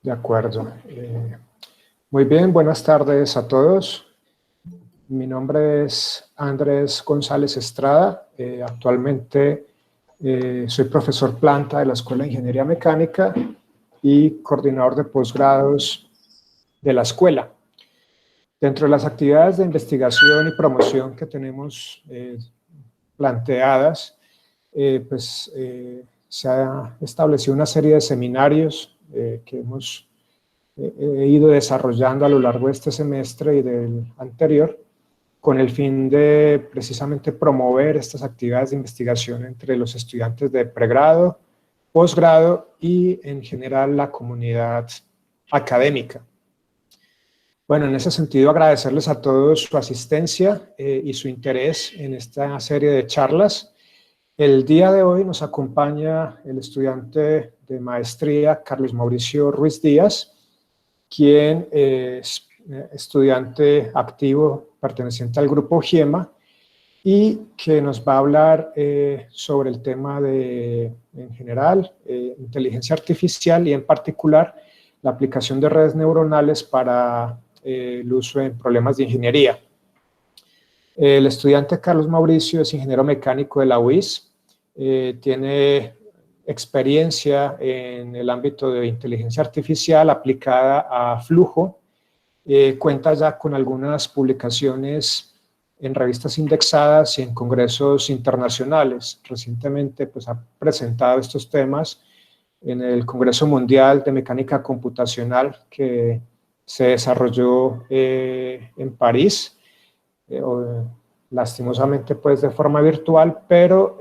De acuerdo. Muy bien, buenas tardes a todos. Mi nombre es Andrés González Estrada. Actualmente soy profesor planta de la Escuela de Ingeniería Mecánica y coordinador de posgrados de la escuela. Dentro de las actividades de investigación y promoción que tenemos planteadas, se ha establecido una serie de seminarios que hemos ido desarrollando a lo largo de este semestre y del anterior, con el fin de precisamente promover estas actividades de investigación entre los estudiantes de pregrado, posgrado y en general la comunidad académica. Bueno, en ese sentido agradecerles a todos su asistencia y su interés en esta serie de charlas. El día de hoy nos acompaña el estudiante de maestría Carlos Mauricio Ruiz Díaz, quien es estudiante activo perteneciente al grupo GIEMA y que nos va a hablar sobre el tema de, en general, inteligencia artificial y en particular la aplicación de redes neuronales para el uso en problemas de ingeniería. El estudiante Carlos Mauricio es ingeniero mecánico de la UIS, tiene experiencia en el ámbito de inteligencia artificial aplicada a flujo, cuenta ya con algunas publicaciones en revistas indexadas y en congresos internacionales. Recientemente ha presentado estos temas en el Congreso Mundial de Mecánica Computacional que se desarrolló en París, lastimosamente de forma virtual, pero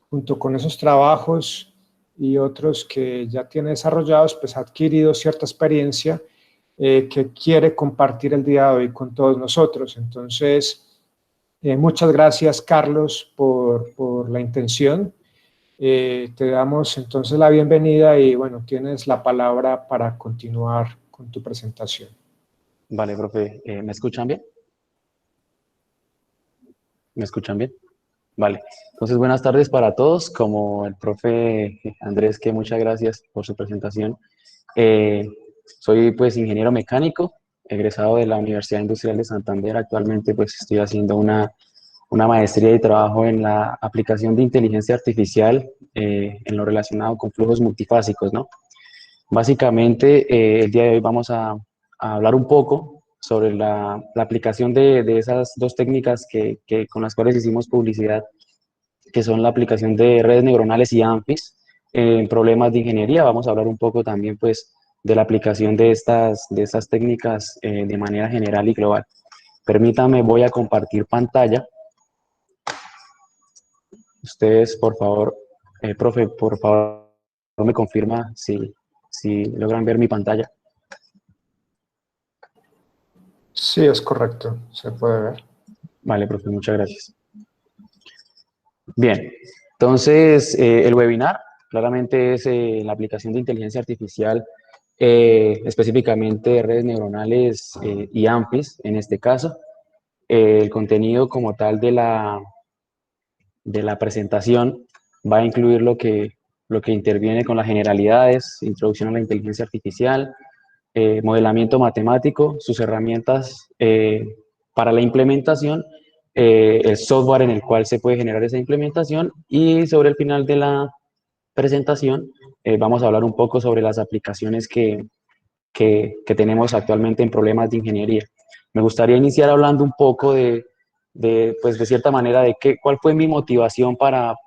junto con esos trabajos y otros que ya tiene desarrollados, ha adquirido cierta experiencia que quiere compartir el día de hoy con todos nosotros. Entonces, muchas gracias, Carlos, por la intención. Te damos entonces la bienvenida y bueno, tienes la palabra para continuar con tu presentación. Vale, profe, ¿me escuchan bien? ¿Me escuchan bien? Vale, entonces buenas tardes para todos. Como el profe Andrés, que muchas gracias por su presentación. Soy ingeniero mecánico, egresado de la Universidad Industrial de Santander. Actualmente estoy haciendo una maestría y trabajo en la aplicación de inteligencia artificial en lo relacionado con flujos multifásicos, ¿no? Básicamente, el día de hoy vamos a hablar un poco sobre la aplicación de esas dos técnicas con las cuales hicimos publicidad, que son la aplicación de redes neuronales y ANFIS en problemas de ingeniería. Vamos a hablar un poco también de la aplicación de estas técnicas de manera general y global. Permítame, voy a compartir pantalla. Ustedes, por favor, profe, por favor, me confirma si logran ver mi pantalla. Sí, es correcto, se puede ver. Vale, profe, muchas gracias. Bien, entonces el webinar claramente es la aplicación de inteligencia artificial, específicamente redes neuronales y ANFIS en este caso. El contenido como tal de la presentación va a incluir lo que interviene con las generalidades, introducción a la inteligencia artificial, modelamiento matemático, sus herramientas para la implementación, el software en el cual se puede generar esa implementación, y sobre el final de la presentación vamos a hablar un poco sobre las aplicaciones que tenemos actualmente en problemas de ingeniería. Me gustaría iniciar hablando un poco de cierta manera cuál fue mi motivación para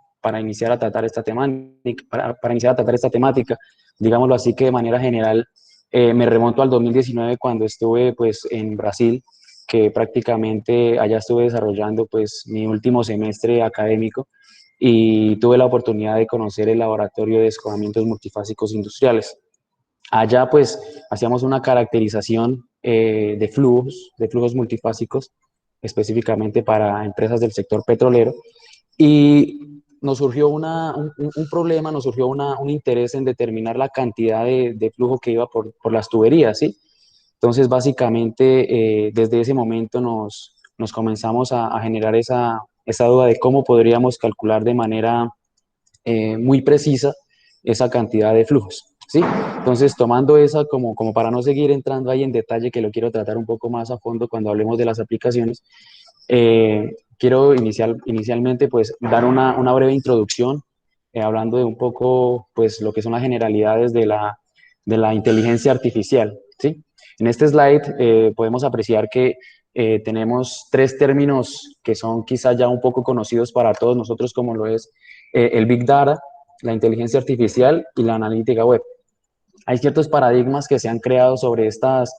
iniciar a tratar esta temática, para iniciar a tratar esta temática, digámoslo así, que de manera general me remonto al 2019 cuando estuve en Brasil, que prácticamente allá estuve desarrollando mi último semestre académico y tuve la oportunidad de conocer el laboratorio de descobamientos multifásicos industriales. Allá hacíamos una caracterización de flujos multifásicos, específicamente para empresas del sector petrolero, y nos surgió un problema, nos surgió un interés en determinar la cantidad de flujo que iba por las tuberías, ¿sí? Entonces, básicamente, desde ese momento nos comenzamos a generar esa esa duda de cómo podríamos calcular de manera muy precisa esa cantidad de flujos, ¿sí? Entonces, tomando esa como para no seguir entrando ahí en detalle, que lo quiero tratar un poco más a fondo cuando hablemos de las aplicaciones, quiero inicialmente pues dar una breve introducción, hablando de un poco pues lo que son las generalidades de la inteligencia artificial, ¿sí? En este slide podemos apreciar que tenemos tres términos que son quizá ya un poco conocidos para todos nosotros, como lo es el Big Data, la inteligencia artificial y la analítica web. Hay ciertos paradigmas que se han creado sobre estas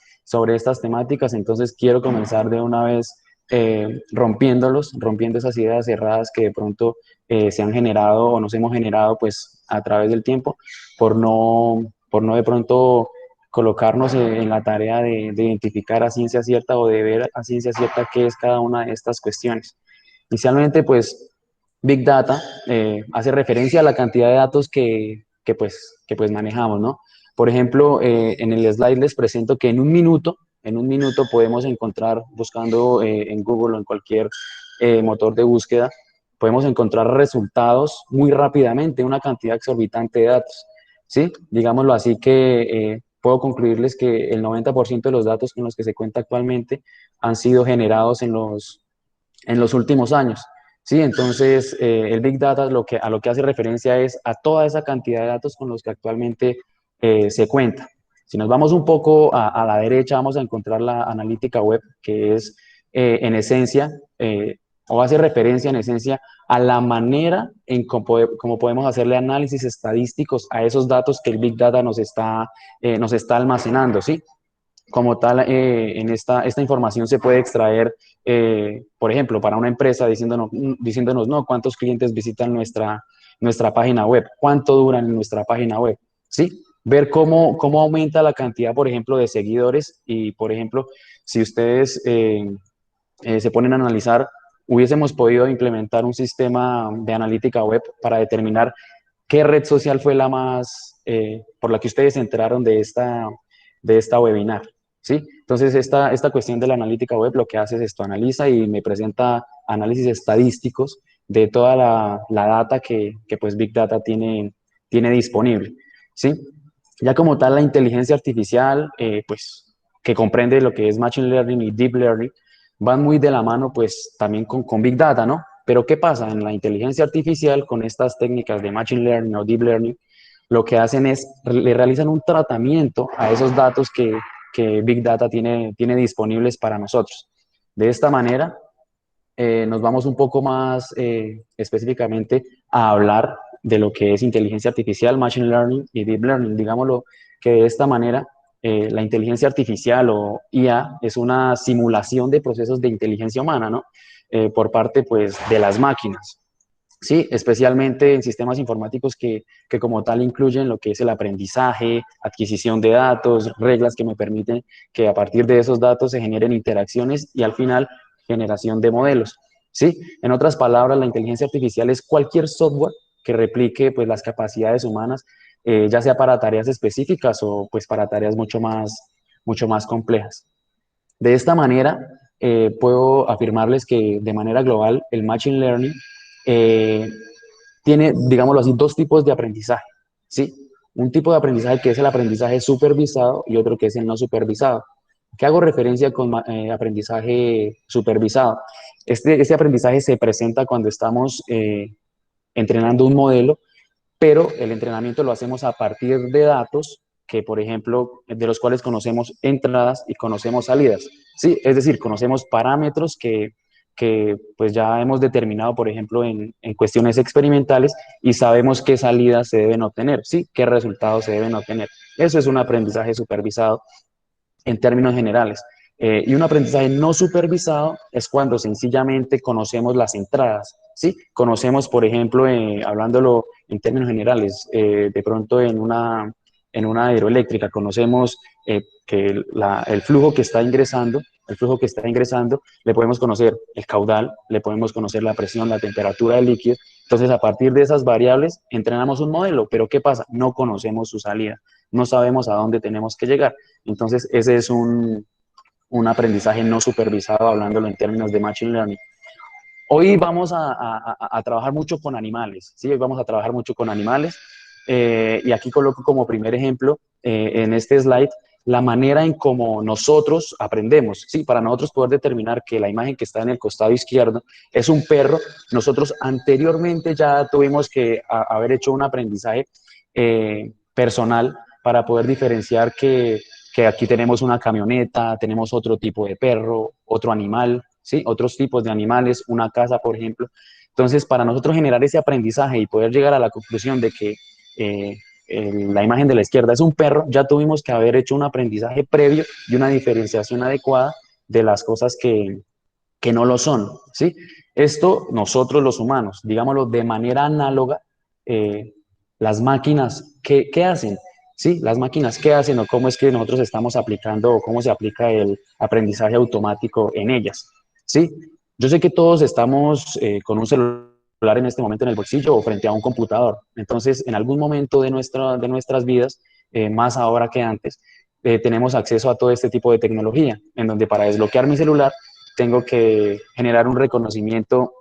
temáticas, entonces quiero comenzar de una vez rompiendo esas ideas cerradas que de pronto se han generado o nos hemos generado pues a través del tiempo por no de pronto colocarnos en la tarea de identificar a ciencia cierta o de ver a ciencia cierta qué es cada una de estas cuestiones. Inicialmente, pues, Big Data hace referencia a la cantidad de datos que pues manejamos, ¿no? Por ejemplo, en el slide les presento que en un minuto podemos encontrar, buscando en Google o en cualquier motor de búsqueda, podemos encontrar resultados muy rápidamente, una cantidad exorbitante de datos, ¿sí? Digámoslo así que puedo concluirles que el 90% de los datos con los que se cuenta actualmente han sido generados en los últimos años. Sí, entonces el Big Data a lo que hace referencia es a toda esa cantidad de datos con los que actualmente se cuenta. Si nos vamos un poco a la derecha, vamos a encontrar la analítica web, que es en esencia, o hace referencia en esencia a la manera en cómo podemos hacerle análisis estadísticos a esos datos que el Big Data nos está almacenando, ¿sí? Como tal, en esta información se puede extraer, por ejemplo, para una empresa diciéndonos, no, cuántos clientes visitan nuestra página web, cuánto duran en nuestra página web, ¿sí? Ver cómo aumenta la cantidad, por ejemplo, de seguidores y, por ejemplo, si ustedes se ponen a analizar, hubiésemos podido implementar un sistema de analítica web para determinar qué red social fue la más, por la que ustedes se enteraron de esta webinar, ¿sí? Entonces, esta cuestión de la analítica web lo que hace es esto, analiza y me presenta análisis estadísticos de toda la data que pues Big Data tiene disponible, ¿sí? Ya como tal, la inteligencia artificial, pues, que comprende lo que es Machine Learning y Deep Learning, van muy de la mano, pues, también con Big Data, ¿no? Pero ¿qué pasa? En la inteligencia artificial, con estas técnicas de Machine Learning o Deep Learning, lo que hacen es, le realizan un tratamiento a esos datos que Big Data tiene disponibles para nosotros. De esta manera, nos vamos un poco más específicamente a hablar de lo que es inteligencia artificial, Machine Learning y Deep Learning. Digámoslo que de esta manera, la inteligencia artificial o IA es una simulación de procesos de inteligencia humana, ¿no? Por parte, pues, de las máquinas. Sí, especialmente en sistemas informáticos que como tal incluyen lo que es el aprendizaje, adquisición de datos, reglas que me permiten que a partir de esos datos se generen interacciones y al final generación de modelos. Sí, en otras palabras, la inteligencia artificial es cualquier software que replique pues las capacidades humanas, ya sea para tareas específicas o pues para tareas mucho más complejas. De esta manera, puedo afirmarles que de manera global el Machine Learning eh, tiene, digámoslo así, dos tipos de aprendizaje, ¿sí? Un tipo de aprendizaje que es el aprendizaje supervisado y otro que es el no supervisado. ¿Qué hago referencia con aprendizaje supervisado? Este aprendizaje se presenta cuando estamos entrenando un modelo, pero el entrenamiento lo hacemos a partir de datos que, por ejemplo, de los cuales conocemos entradas y conocemos salidas, ¿sí? Es decir, conocemos parámetros que pues ya hemos determinado, por ejemplo, en cuestiones experimentales y sabemos qué salidas se deben obtener, ¿sí? Qué resultados se deben obtener. Eso es un aprendizaje supervisado en términos generales. Y un aprendizaje no supervisado es cuando sencillamente conocemos las entradas, ¿sí? Conocemos, por ejemplo, hablándolo en términos generales, de pronto en una hidroeléctrica, conocemos que el flujo que está ingresando, le podemos conocer el caudal, le podemos conocer la presión, la temperatura del líquido. Entonces, a partir de esas variables, entrenamos un modelo, pero ¿qué pasa? No conocemos su salida, no sabemos a dónde tenemos que llegar. Entonces, ese es un aprendizaje no supervisado, hablándolo en términos de Machine Learning. Hoy vamos a trabajar mucho con animales, ¿sí? Hoy vamos a trabajar mucho con animales y aquí coloco como primer ejemplo en este slide la manera en cómo nosotros aprendemos, ¿sí? Para nosotros poder determinar que la imagen que está en el costado izquierdo es un perro, nosotros anteriormente ya tuvimos que haber hecho un aprendizaje personal para poder diferenciar que aquí tenemos una camioneta, tenemos otro tipo de perro, otro animal, ¿sí? Otros tipos de animales, una casa, por ejemplo. Entonces, para nosotros generar ese aprendizaje y poder llegar a la conclusión de que la imagen de la izquierda es un perro, ya tuvimos que haber hecho un aprendizaje previo y una diferenciación adecuada de las cosas que no lo son, ¿sí? Esto nosotros los humanos, digámoslo de manera análoga, eh, las máquinas, ¿qué hacen? ¿Sí? Las máquinas, ¿qué hacen o cómo es que nosotros estamos aplicando o cómo se aplica el aprendizaje automático en ellas? ¿Sí? Yo sé que todos estamos con un celular en este momento en el bolsillo o frente a un computador. Entonces, en algún momento de nuestras vidas, más ahora que antes, tenemos acceso a todo este tipo de tecnología, en donde para desbloquear mi celular tengo que generar un reconocimiento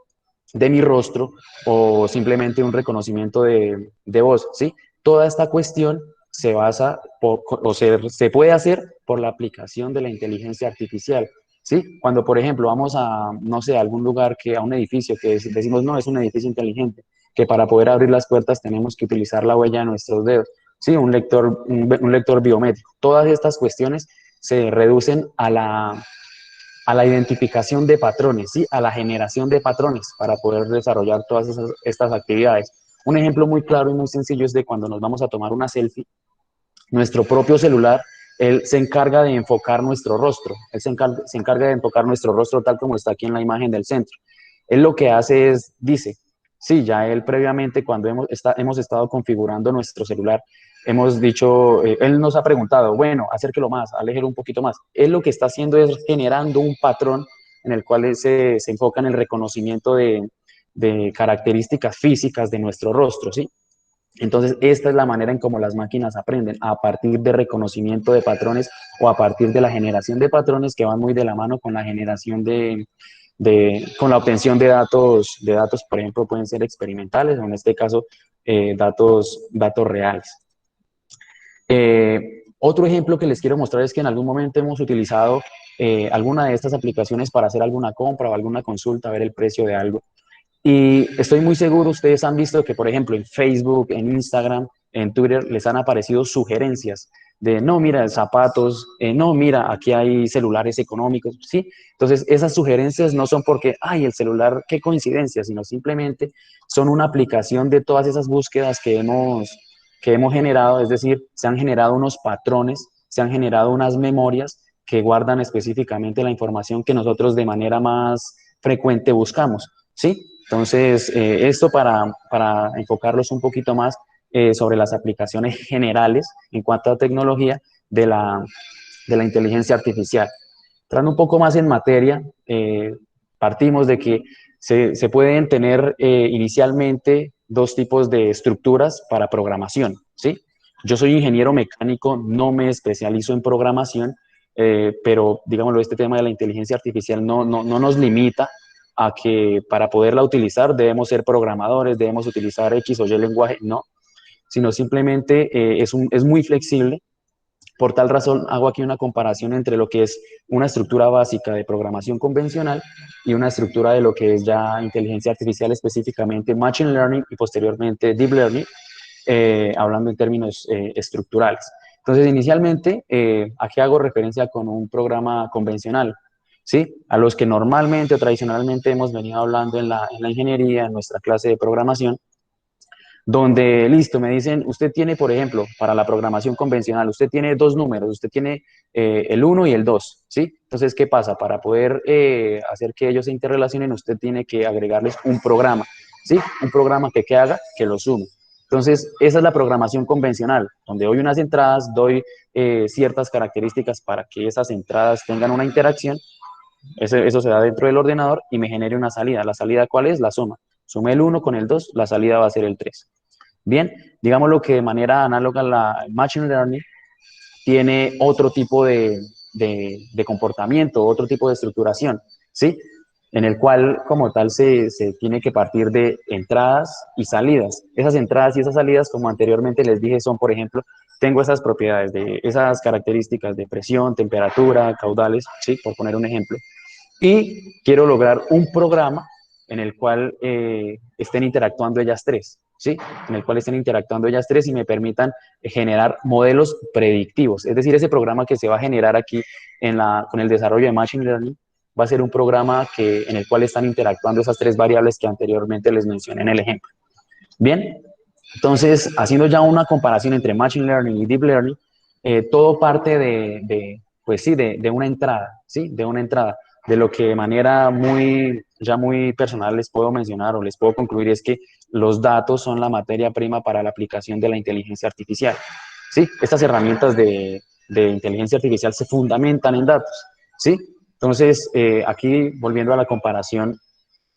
de mi rostro o simplemente un reconocimiento de voz, ¿sí? Toda esta cuestión se basa o se puede hacer por la aplicación de la inteligencia artificial, ¿sí? Cuando, por ejemplo, vamos a, no sé, a algún lugar, a un edificio que decimos, no, es un edificio inteligente, que para poder abrir las puertas tenemos que utilizar la huella de nuestros dedos, ¿sí? Un lector biométrico. Todas estas cuestiones se reducen a la identificación de patrones, ¿sí? A la generación de patrones para poder desarrollar todas estas actividades. Un ejemplo muy claro y muy sencillo es de cuando nos vamos a tomar una selfie, nuestro propio celular, él se encarga de enfocar nuestro rostro, él se encarga de enfocar nuestro rostro tal como está aquí en la imagen del centro. Él lo que hace es, dice, sí, ya él previamente cuando hemos estado configurando nuestro celular, hemos dicho, él nos ha preguntado, bueno, acérquelo más, aléjelo un poquito más. Él lo que está haciendo es generando un patrón en el cual se enfoca en el reconocimiento de características físicas de nuestro rostro, ¿sí? Entonces, esta es la manera en cómo las máquinas aprenden, a partir de reconocimiento de patrones o a partir de la generación de patrones que van muy de la mano con la generación con la obtención de datos, por ejemplo, pueden ser experimentales o en este caso, datos reales. Otro ejemplo que les quiero mostrar es que en algún momento hemos utilizado alguna de estas aplicaciones para hacer alguna compra o alguna consulta, ver el precio de algo. Y estoy muy seguro, ustedes han visto que, por ejemplo, en Facebook, en Instagram, en Twitter, les han aparecido sugerencias de, no, mira, zapatos, no, mira, aquí hay celulares económicos, ¿sí? Entonces, esas sugerencias no son porque, ay, el celular, qué coincidencia, sino simplemente son una aplicación de todas esas búsquedas que hemos generado, es decir, se han generado unos patrones, se han generado unas memorias que guardan específicamente la información que nosotros de manera más frecuente buscamos, ¿sí? Entonces, esto para enfocarlos un poquito más sobre las aplicaciones generales en cuanto a tecnología de la inteligencia artificial. Entrando un poco más en materia, partimos de que se pueden tener inicialmente dos tipos de estructuras para programación, ¿sí? Yo soy ingeniero mecánico, no me especializo en programación, pero digámoslo, este tema de la inteligencia artificial no nos limita a que para poderla utilizar debemos ser programadores, debemos utilizar X o Y lenguaje, no, sino simplemente es muy flexible. Por tal razón, hago aquí una comparación entre lo que es una estructura básica de programación convencional y una estructura de lo que es ya inteligencia artificial, específicamente Machine Learning y posteriormente Deep Learning, hablando en términos estructurales. Entonces, inicialmente, aquí hago referencia con un programa convencional, ¿sí? A los que normalmente o tradicionalmente hemos venido hablando en la ingeniería, en nuestra clase de programación, donde, listo, me dicen, usted tiene, por ejemplo, para la programación convencional, usted tiene dos números, usted tiene el 1 y el 2, ¿sí? Entonces, ¿qué pasa? Para poder hacer que ellos se interrelacionen, usted tiene que agregarles un programa, ¿sí? Un programa que haga que lo sume. Entonces, esa es la programación convencional, donde doy unas entradas, doy ciertas características para que esas entradas tengan una interacción. Eso se da dentro del ordenador y me genere una salida. ¿La salida cuál es? La suma. Sume el 1 con el 2, la salida va a ser el 3. Bien, digámoslo que de manera análoga la Machine Learning tiene otro tipo de comportamiento, otro tipo de estructuración, ¿sí? en el cual como tal se tiene que partir de entradas y salidas. Esas entradas y esas salidas, como anteriormente les dije, son, por ejemplo, tengo esas propiedades, de esas características de presión, temperatura, caudales, ¿sí? Por poner un ejemplo, y quiero lograr un programa en el cual estén interactuando ellas tres, ¿sí? En el cual estén interactuando ellas tres y me permitan generar modelos predictivos. Es decir, ese programa que se va a generar aquí con el desarrollo de Machine Learning va a ser un programa en el cual están interactuando esas tres variables que anteriormente les mencioné en el ejemplo. Bien, entonces, haciendo ya una comparación entre Machine Learning y Deep Learning, todo parte pues sí, de una entrada, ¿sí? De una entrada. De lo que de manera ya muy personal les puedo mencionar o les puedo concluir es que los datos son la materia prima para la aplicación de la inteligencia artificial, ¿sí? Estas herramientas de inteligencia artificial se fundamentan en datos, ¿sí? Entonces, aquí volviendo a la comparación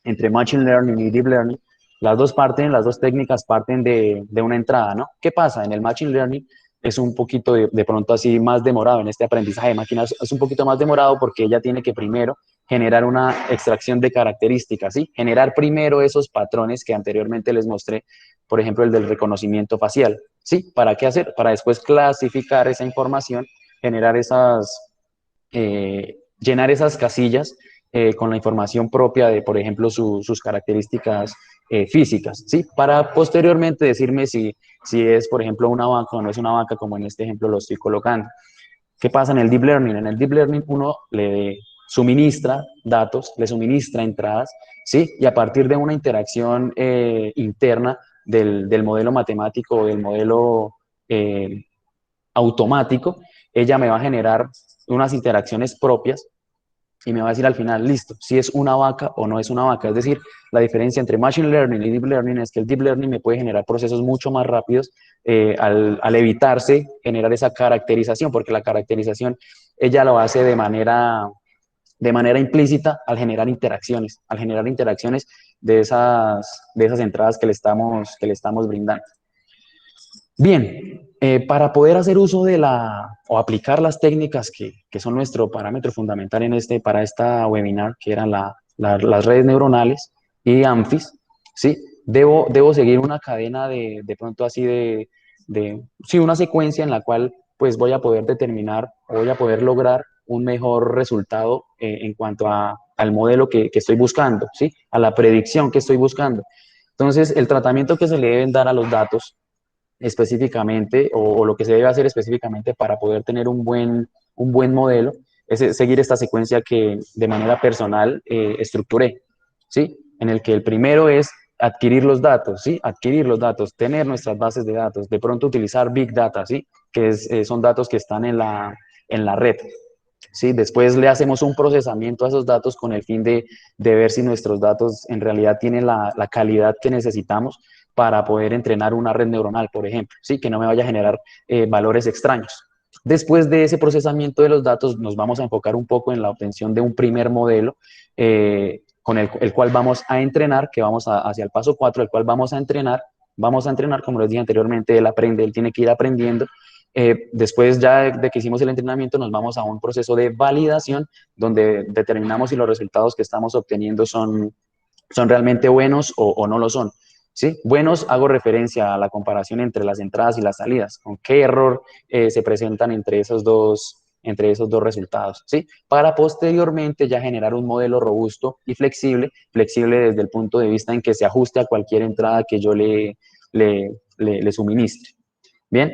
entre Machine Learning y Deep Learning, las dos técnicas parten de una entrada, ¿no? ¿Qué pasa? En el Machine Learning es un poquito de pronto así más demorado, en este aprendizaje de máquinas es un poquito más demorado porque ella tiene que primero generar una extracción de características, ¿sí? Generar primero esos patrones que anteriormente les mostré, por ejemplo, el del reconocimiento facial, ¿sí? ¿Para qué hacer? Para después clasificar esa información, generar llenar esas casillas con la información propia de, por ejemplo, sus características físicas, ¿sí? Para posteriormente decirme si es, por ejemplo, una vaca o no es una vaca, como en este ejemplo lo estoy colocando. ¿Qué pasa en el Deep Learning? En el Deep Learning uno le suministra datos, le suministra entradas, ¿sí? Y a partir de una interacción interna del modelo matemático o del modelo automático, ella me va a generar unas interacciones propias y me va a decir al final, listo, si es una vaca o no es una vaca. Es decir, la diferencia entre Machine Learning y Deep Learning es que el Deep Learning me puede generar procesos mucho más rápidos al evitarse generar esa caracterización, porque la caracterización ella lo hace de manera implícita al generar interacciones de esas entradas que le estamos brindando. Bien, para poder hacer uso o aplicar las técnicas que son nuestro parámetro fundamental para esta webinar, que eran las redes neuronales y ANFIS, ¿sí? Debo seguir una cadena de pronto así sí, una secuencia en la cual pues voy a poder determinar o voy a poder lograr un mejor resultado en cuanto al modelo que estoy buscando, ¿sí? A la predicción que estoy buscando. Entonces, el tratamiento que se le deben dar a los datos específicamente o lo que se debe hacer específicamente para poder tener un buen modelo es seguir esta secuencia que de manera personal estructuré, ¿sí? En el que el primero es adquirir los datos, ¿sí? Adquirir los datos, tener nuestras bases de datos, de pronto utilizar Big Data, ¿sí? Son datos que están en la red, ¿sí? Después le hacemos un procesamiento a esos datos con el fin de ver si nuestros datos en realidad tienen la calidad que necesitamos para poder entrenar una red neuronal, por ejemplo, ¿sí? Que no me vaya a generar valores extraños. Después de ese procesamiento de los datos, nos vamos a enfocar un poco en la obtención de un primer modelo con el cual vamos a entrenar, que vamos hacia el paso 4, el cual vamos a entrenar, como les dije anteriormente, él aprende, él tiene que ir aprendiendo. Después ya de que hicimos el entrenamiento, nos vamos a un proceso de validación, donde determinamos si los resultados que estamos obteniendo son realmente buenos o no lo son. ¿Sí? Buenos, hago referencia a la comparación entre las entradas y las salidas, con qué error se presentan entre esos dos resultados, ¿sí? Para posteriormente ya generar un modelo robusto y flexible desde el punto de vista en que se ajuste a cualquier entrada que yo le suministre. Bien,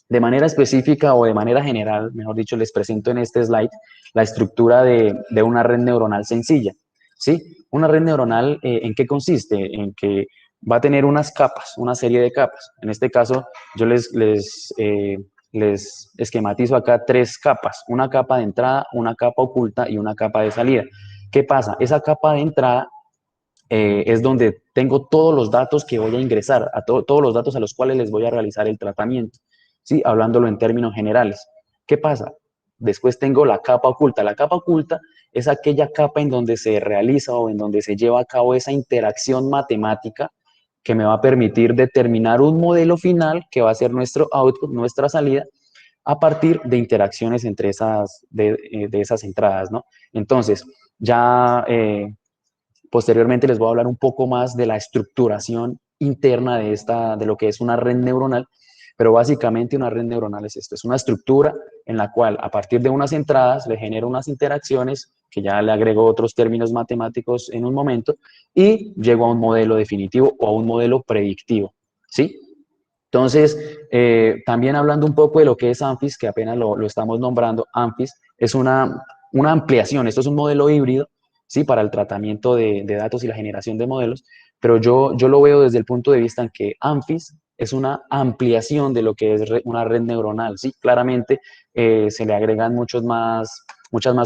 de manera específica o de manera general, mejor dicho, les presento en este slide la estructura de una red neuronal sencilla, ¿sí? Una red neuronal, ¿en qué consiste? En que va a tener unas capas, una serie de capas. En este caso, yo les esquematizo acá tres capas, una capa de entrada, una capa oculta y una capa de salida. ¿Qué pasa? Esa capa de entrada es donde tengo todos los datos que voy a ingresar, todos los datos a los cuales les voy a realizar el tratamiento, ¿sí? Hablándolo en términos generales. ¿Qué pasa? Después tengo la capa oculta. La capa oculta es aquella capa en donde se realiza o en donde se lleva a cabo esa interacción matemática que me va a permitir determinar un modelo final que va a ser nuestro output, nuestra salida, a partir de interacciones entre de esas entradas, ¿no? Entonces, ya Posteriormente les voy a hablar un poco más de la estructuración interna de lo que es una red neuronal, pero básicamente una red neuronal es esto, es una estructura en la cual a partir de unas entradas le genero unas interacciones, que ya le agrego otros términos matemáticos en un momento, y llego a un modelo definitivo o a un modelo predictivo, ¿sí? Entonces, también hablando un poco de lo que es ANFIS, que apenas lo estamos nombrando, ANFIS es una ampliación, esto es un modelo híbrido, ¿sí? Para el tratamiento de datos y la generación de modelos, pero yo lo veo desde el punto de vista en que ANFIS es una ampliación de lo que es una red neuronal, ¿sí? Claramente se le agregan muchas más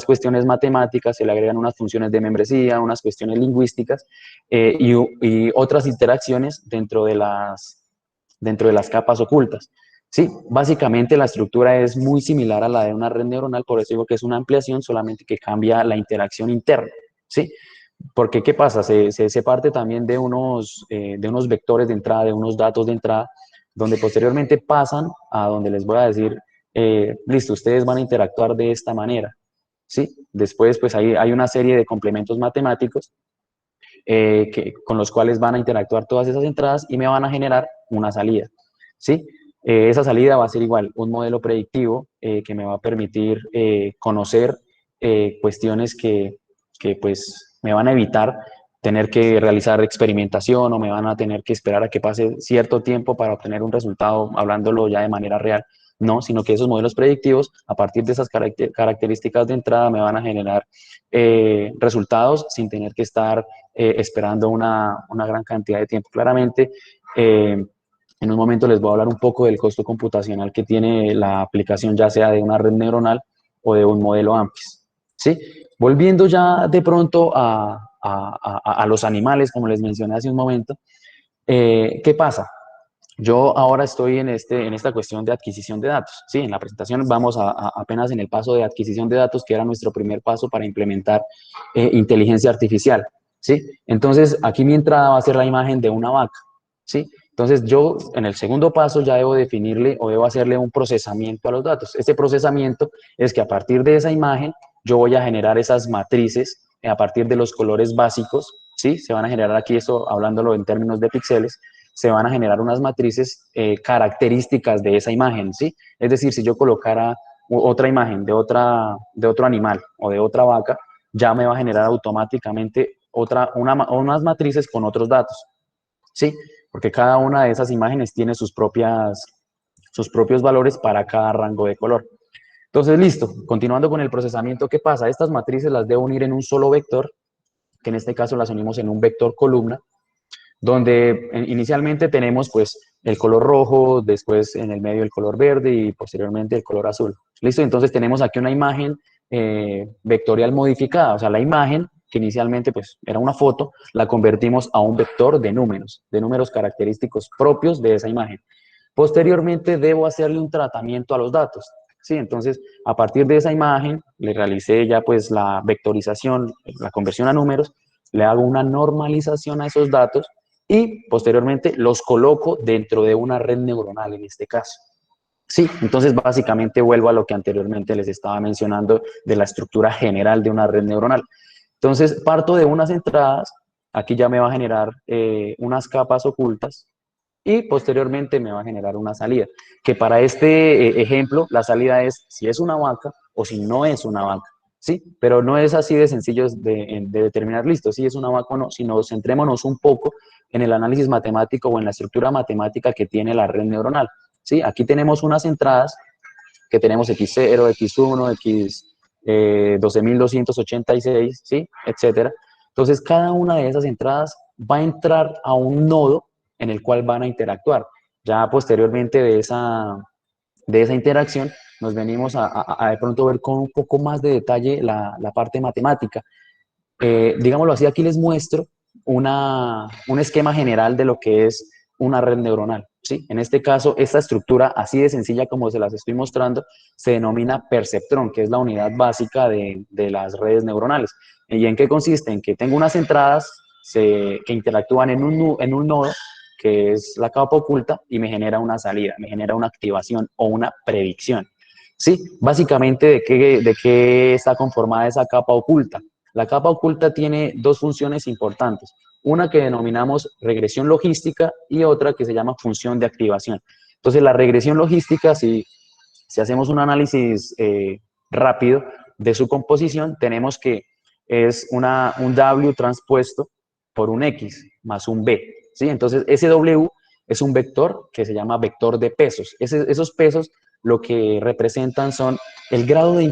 cuestiones matemáticas, se le agregan unas funciones de membresía, unas cuestiones lingüísticas y otras interacciones dentro de las capas ocultas. Sí, básicamente la estructura es muy similar a la de una red neuronal, por eso digo que es una ampliación, solamente que cambia la interacción interna, ¿sí? Porque, ¿qué pasa? Se parte también de unos vectores de entrada, de unos datos de entrada, donde posteriormente pasan a donde les voy a decir, listo, ustedes van a interactuar de esta manera, ¿sí? Después, pues hay una serie de complementos matemáticos con los cuales van a interactuar todas esas entradas y me van a generar una salida, ¿sí? Esa salida va a ser igual, un modelo predictivo que me va a permitir conocer cuestiones que pues me van a evitar tener que realizar experimentación o me van a tener que esperar a que pase cierto tiempo para obtener un resultado, hablándolo ya de manera real. No, sino que esos modelos predictivos, a partir de esas características de entrada, me van a generar resultados sin tener que estar esperando una gran cantidad de tiempo. Claramente, en un momento les voy a hablar un poco del costo computacional que tiene la aplicación, ya sea de una red neuronal o de un modelo AMPIS, ¿sí? Volviendo ya de pronto a los animales, como les mencioné hace un momento, ¿qué pasa? Yo ahora estoy en esta cuestión de adquisición de datos. Sí, en la presentación vamos apenas en el paso de adquisición de datos, que era nuestro primer paso para implementar inteligencia artificial. ¿Sí? Entonces, aquí mi entrada va a ser la imagen de una vaca. ¿Sí? Entonces, yo en el segundo paso ya debo definirle o debo hacerle un procesamiento a los datos. Este procesamiento es que a partir de esa imagen yo voy a generar esas matrices a partir de los colores básicos. ¿Sí? Se van a generar aquí, esto hablándolo en términos de píxeles, se van a generar unas matrices características de esa imagen, ¿sí? Es decir, si yo colocara otra imagen de otro animal o de otra vaca, ya me va a generar automáticamente unas matrices con otros datos, ¿sí? Porque cada una de esas imágenes tiene sus propios valores para cada rango de color. Entonces, listo, continuando con el procesamiento, ¿qué pasa? Estas matrices las debo unir en un solo vector, que en este caso las unimos en un vector columna, donde inicialmente tenemos pues el color rojo, después en el medio el color verde y posteriormente el color azul. ¿Listo? Entonces tenemos aquí una imagen vectorial modificada, o sea, la imagen que inicialmente pues era una foto, la convertimos a un vector de números característicos propios de esa imagen. Posteriormente debo hacerle un tratamiento a los datos. Sí, entonces, a partir de esa imagen, le realicé ya pues la vectorización, la conversión a números, le hago una normalización a esos datos y posteriormente los coloco dentro de una red neuronal en este caso. Sí, entonces básicamente vuelvo a lo que anteriormente les estaba mencionando de la estructura general de una red neuronal. Entonces parto de unas entradas, aquí ya me va a generar unas capas ocultas y posteriormente me va a generar una salida, que para este ejemplo la salida es si es una vaca o si no es una vaca. ¿Sí? Pero no es así de sencillo de determinar, listo, si es una vaca o no, sino centrémonos un poco en el análisis matemático o en la estructura matemática que tiene la red neuronal. ¿Sí? Aquí tenemos unas entradas que tenemos X0, X1, X 12.286, ¿sí? Etcétera. Entonces, cada una de esas entradas va a entrar a un nodo en el cual van a interactuar. Ya posteriormente de esa interacción, nos venimos a de pronto ver con un poco más de detalle la parte matemática. Digámoslo así, aquí les muestro un esquema general de lo que es una red neuronal. ¿Sí? En este caso, esta estructura, así de sencilla como se las estoy mostrando, se denomina perceptrón, que es la unidad básica de las redes neuronales. ¿Y en qué consiste? En que tengo unas entradas que interactúan en un nodo, que es la capa oculta, y me genera una salida, me genera una activación o una predicción. ¿Sí? Básicamente, ¿de qué está conformada esa capa oculta? La capa oculta tiene dos funciones importantes, una que denominamos regresión logística y otra que se llama función de activación. Entonces, la regresión logística, si hacemos un análisis rápido de su composición, tenemos que es un W transpuesto por un X más un B, ¿sí? Entonces, ese W es un vector que se llama vector de pesos. Esos pesos lo que representan son el grado de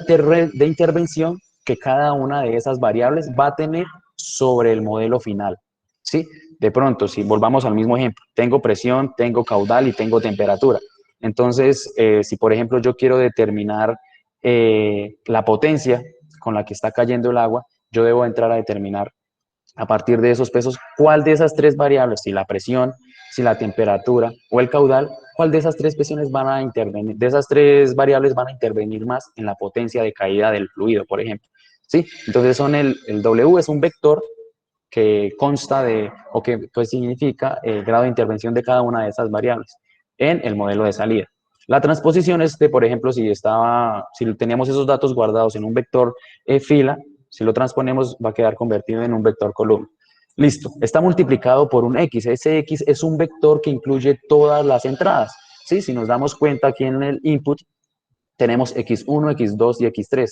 intervención que cada una de esas variables va a tener sobre el modelo final, ¿sí? De pronto, si volvamos al mismo ejemplo, tengo presión, tengo caudal y tengo temperatura. Entonces, si por ejemplo yo quiero determinar la potencia con la que está cayendo el agua, yo debo entrar a determinar a partir de esos pesos cuál de esas tres variables, si la presión, si la temperatura o el caudal, cuál de esas tres presiones van a intervenir, de esas tres variables van a intervenir más en la potencia de caída del fluido, por ejemplo. ¿Sí? Entonces el W es un vector que consta de, o que pues, significa el grado de intervención de cada una de esas variables en el modelo de salida. La transposición es de, por ejemplo, si teníamos esos datos guardados en un vector fila, si lo transponemos va a quedar convertido en un vector columna. Listo, está multiplicado por un X. Ese X es un vector que incluye todas las entradas. ¿Sí? Si nos damos cuenta aquí en el input, tenemos X1, X2 y X3.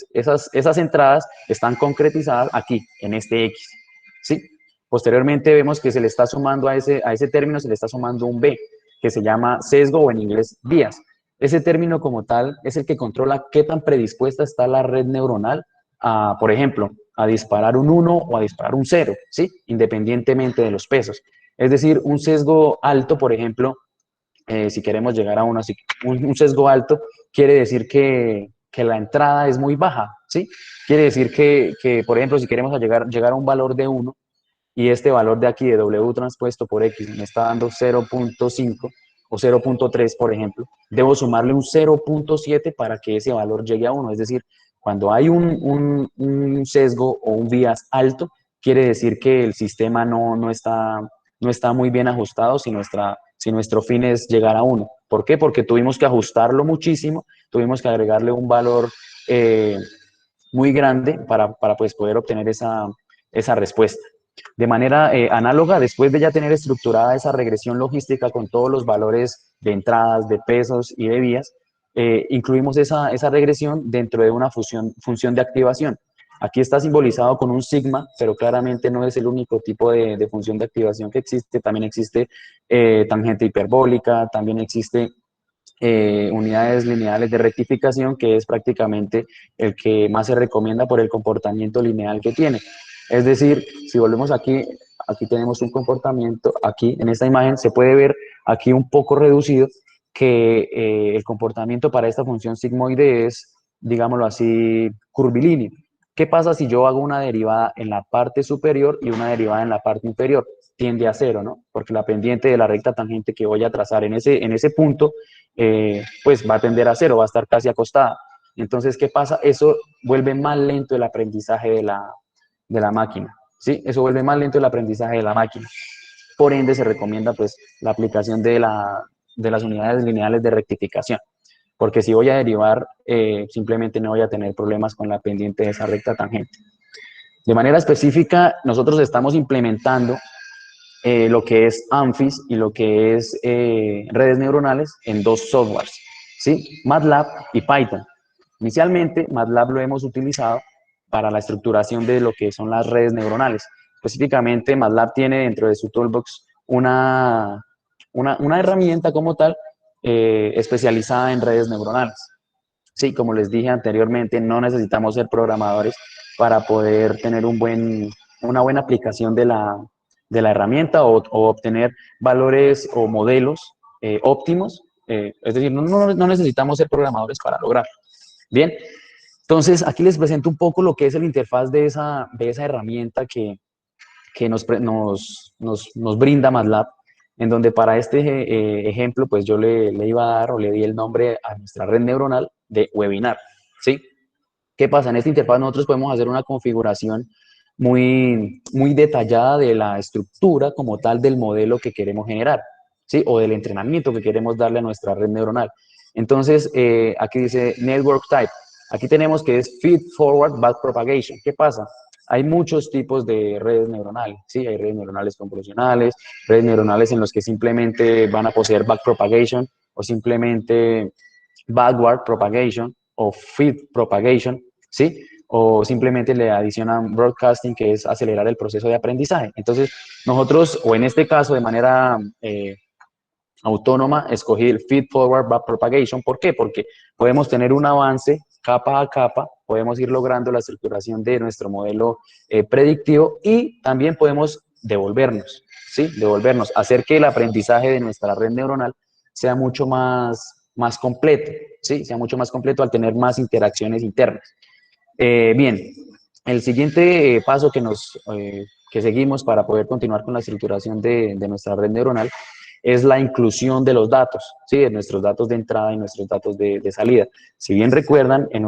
Esas entradas están concretizadas aquí, en este X. ¿Sí? Posteriormente vemos que se le está sumando a ese término, se le está sumando un B, que se llama sesgo o en inglés bias. Ese término como tal es el que controla qué tan predispuesta está la red neuronal a, por ejemplo, a disparar un 1 o a disparar un 0, ¿sí? Independientemente de los pesos. Es decir, un sesgo alto, por ejemplo, si queremos llegar a un sesgo alto, quiere decir que la entrada es muy baja, ¿sí? Quiere decir que por ejemplo, si queremos llegar a un valor de 1 y este valor de aquí de W transpuesto por X me está dando 0.5 o 0.3, por ejemplo, debo sumarle un 0.7 para que ese valor llegue a 1. Es decir, cuando hay un sesgo o un bias alto, quiere decir que el sistema no está muy bien ajustado si nuestro fin es llegar a 1. ¿Por qué? Porque tuvimos que ajustarlo muchísimo, tuvimos que agregarle un valor muy grande para pues, poder obtener esa respuesta. De manera análoga, después de ya tener estructurada esa regresión logística con todos los valores de entradas, de pesos y de vías, incluimos esa regresión dentro de una función de activación. Aquí está simbolizado con un sigma, pero claramente no es el único tipo de función de activación que existe. También existe tangente hiperbólica, también existe unidades lineales de rectificación, que es prácticamente el que más se recomienda por el comportamiento lineal que tiene. Es decir, si volvemos aquí tenemos un comportamiento, aquí en esta imagen se puede ver aquí un poco reducido que el comportamiento para esta función sigmoide es, digámoslo así, curvilíneo. ¿Qué pasa si yo hago una derivada en la parte superior y una derivada en la parte inferior? Tiende a cero, ¿no? Porque la pendiente de la recta tangente que voy a trazar en ese punto, pues va a tender a cero, va a estar casi acostada. Entonces, ¿qué pasa? Eso vuelve más lento el aprendizaje de la máquina, ¿sí? Eso vuelve más lento el aprendizaje de la máquina. Por ende, se recomienda, pues, la aplicación de las unidades lineales de rectificación. Porque si voy a derivar, simplemente no voy a tener problemas con la pendiente de esa recta tangente. De manera específica, nosotros estamos implementando lo que es ANFIS y lo que es redes neuronales en dos softwares, ¿sí? MATLAB y Python. Inicialmente, MATLAB lo hemos utilizado para la estructuración de lo que son las redes neuronales. Específicamente, MATLAB tiene dentro de su toolbox una herramienta como tal especializada en redes neuronales. Sí, como les dije anteriormente, no necesitamos ser programadores para poder tener una buena aplicación de la herramienta o obtener valores o modelos óptimos. Es decir, no necesitamos ser programadores para lograrlo. Bien, entonces aquí les presento un poco lo que es el interfaz de esa herramienta que nos brinda MATLAB, en donde para este ejemplo, pues yo le iba a dar o le di el nombre a nuestra red neuronal de webinar, ¿sí? ¿Qué pasa? En esta interfaz nosotros podemos hacer una configuración muy detallada de la estructura como tal del modelo que queremos generar, ¿sí? O del entrenamiento que queremos darle a nuestra red neuronal. Entonces, aquí dice Network Type. Aquí tenemos que es Feed Forward Backpropagation. ¿Qué pasa? hay muchos tipos de redes neuronales, ¿sí? Hay redes neuronales convolucionales, redes neuronales en los que simplemente van a poseer backpropagation o simplemente backward propagation o feed propagation, ¿sí? O simplemente le adicionan broadcasting, que es acelerar el proceso de aprendizaje. Entonces, nosotros, o en este caso de manera autónoma, escogí el feed forward backpropagation. ¿Por qué? Porque podemos tener un avance capa a capa, podemos ir logrando la estructuración de nuestro modelo predictivo y también podemos devolvernos, ¿sí? Devolvernos, hacer que el aprendizaje de nuestra red neuronal sea mucho más completo, ¿sí? Sea mucho más completo al tener más interacciones internas. Bien, el siguiente paso que seguimos para poder continuar con la estructuración de nuestra red neuronal es la inclusión de los datos, ¿sí? De nuestros datos de entrada y nuestros datos de salida. Si bien recuerdan, en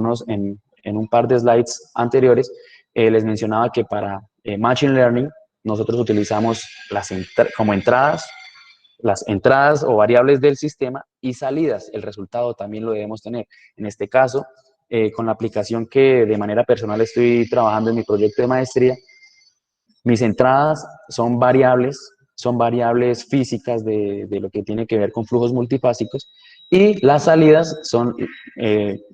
un par de slides anteriores, les mencionaba que para Machine Learning nosotros utilizamos como las entradas o variables del sistema y salidas. El resultado también lo debemos tener. En este caso, con la aplicación que de manera personal estoy trabajando en mi proyecto de maestría, mis entradas son variables físicas de lo que tiene que ver con flujos multifásicos y las salidas son,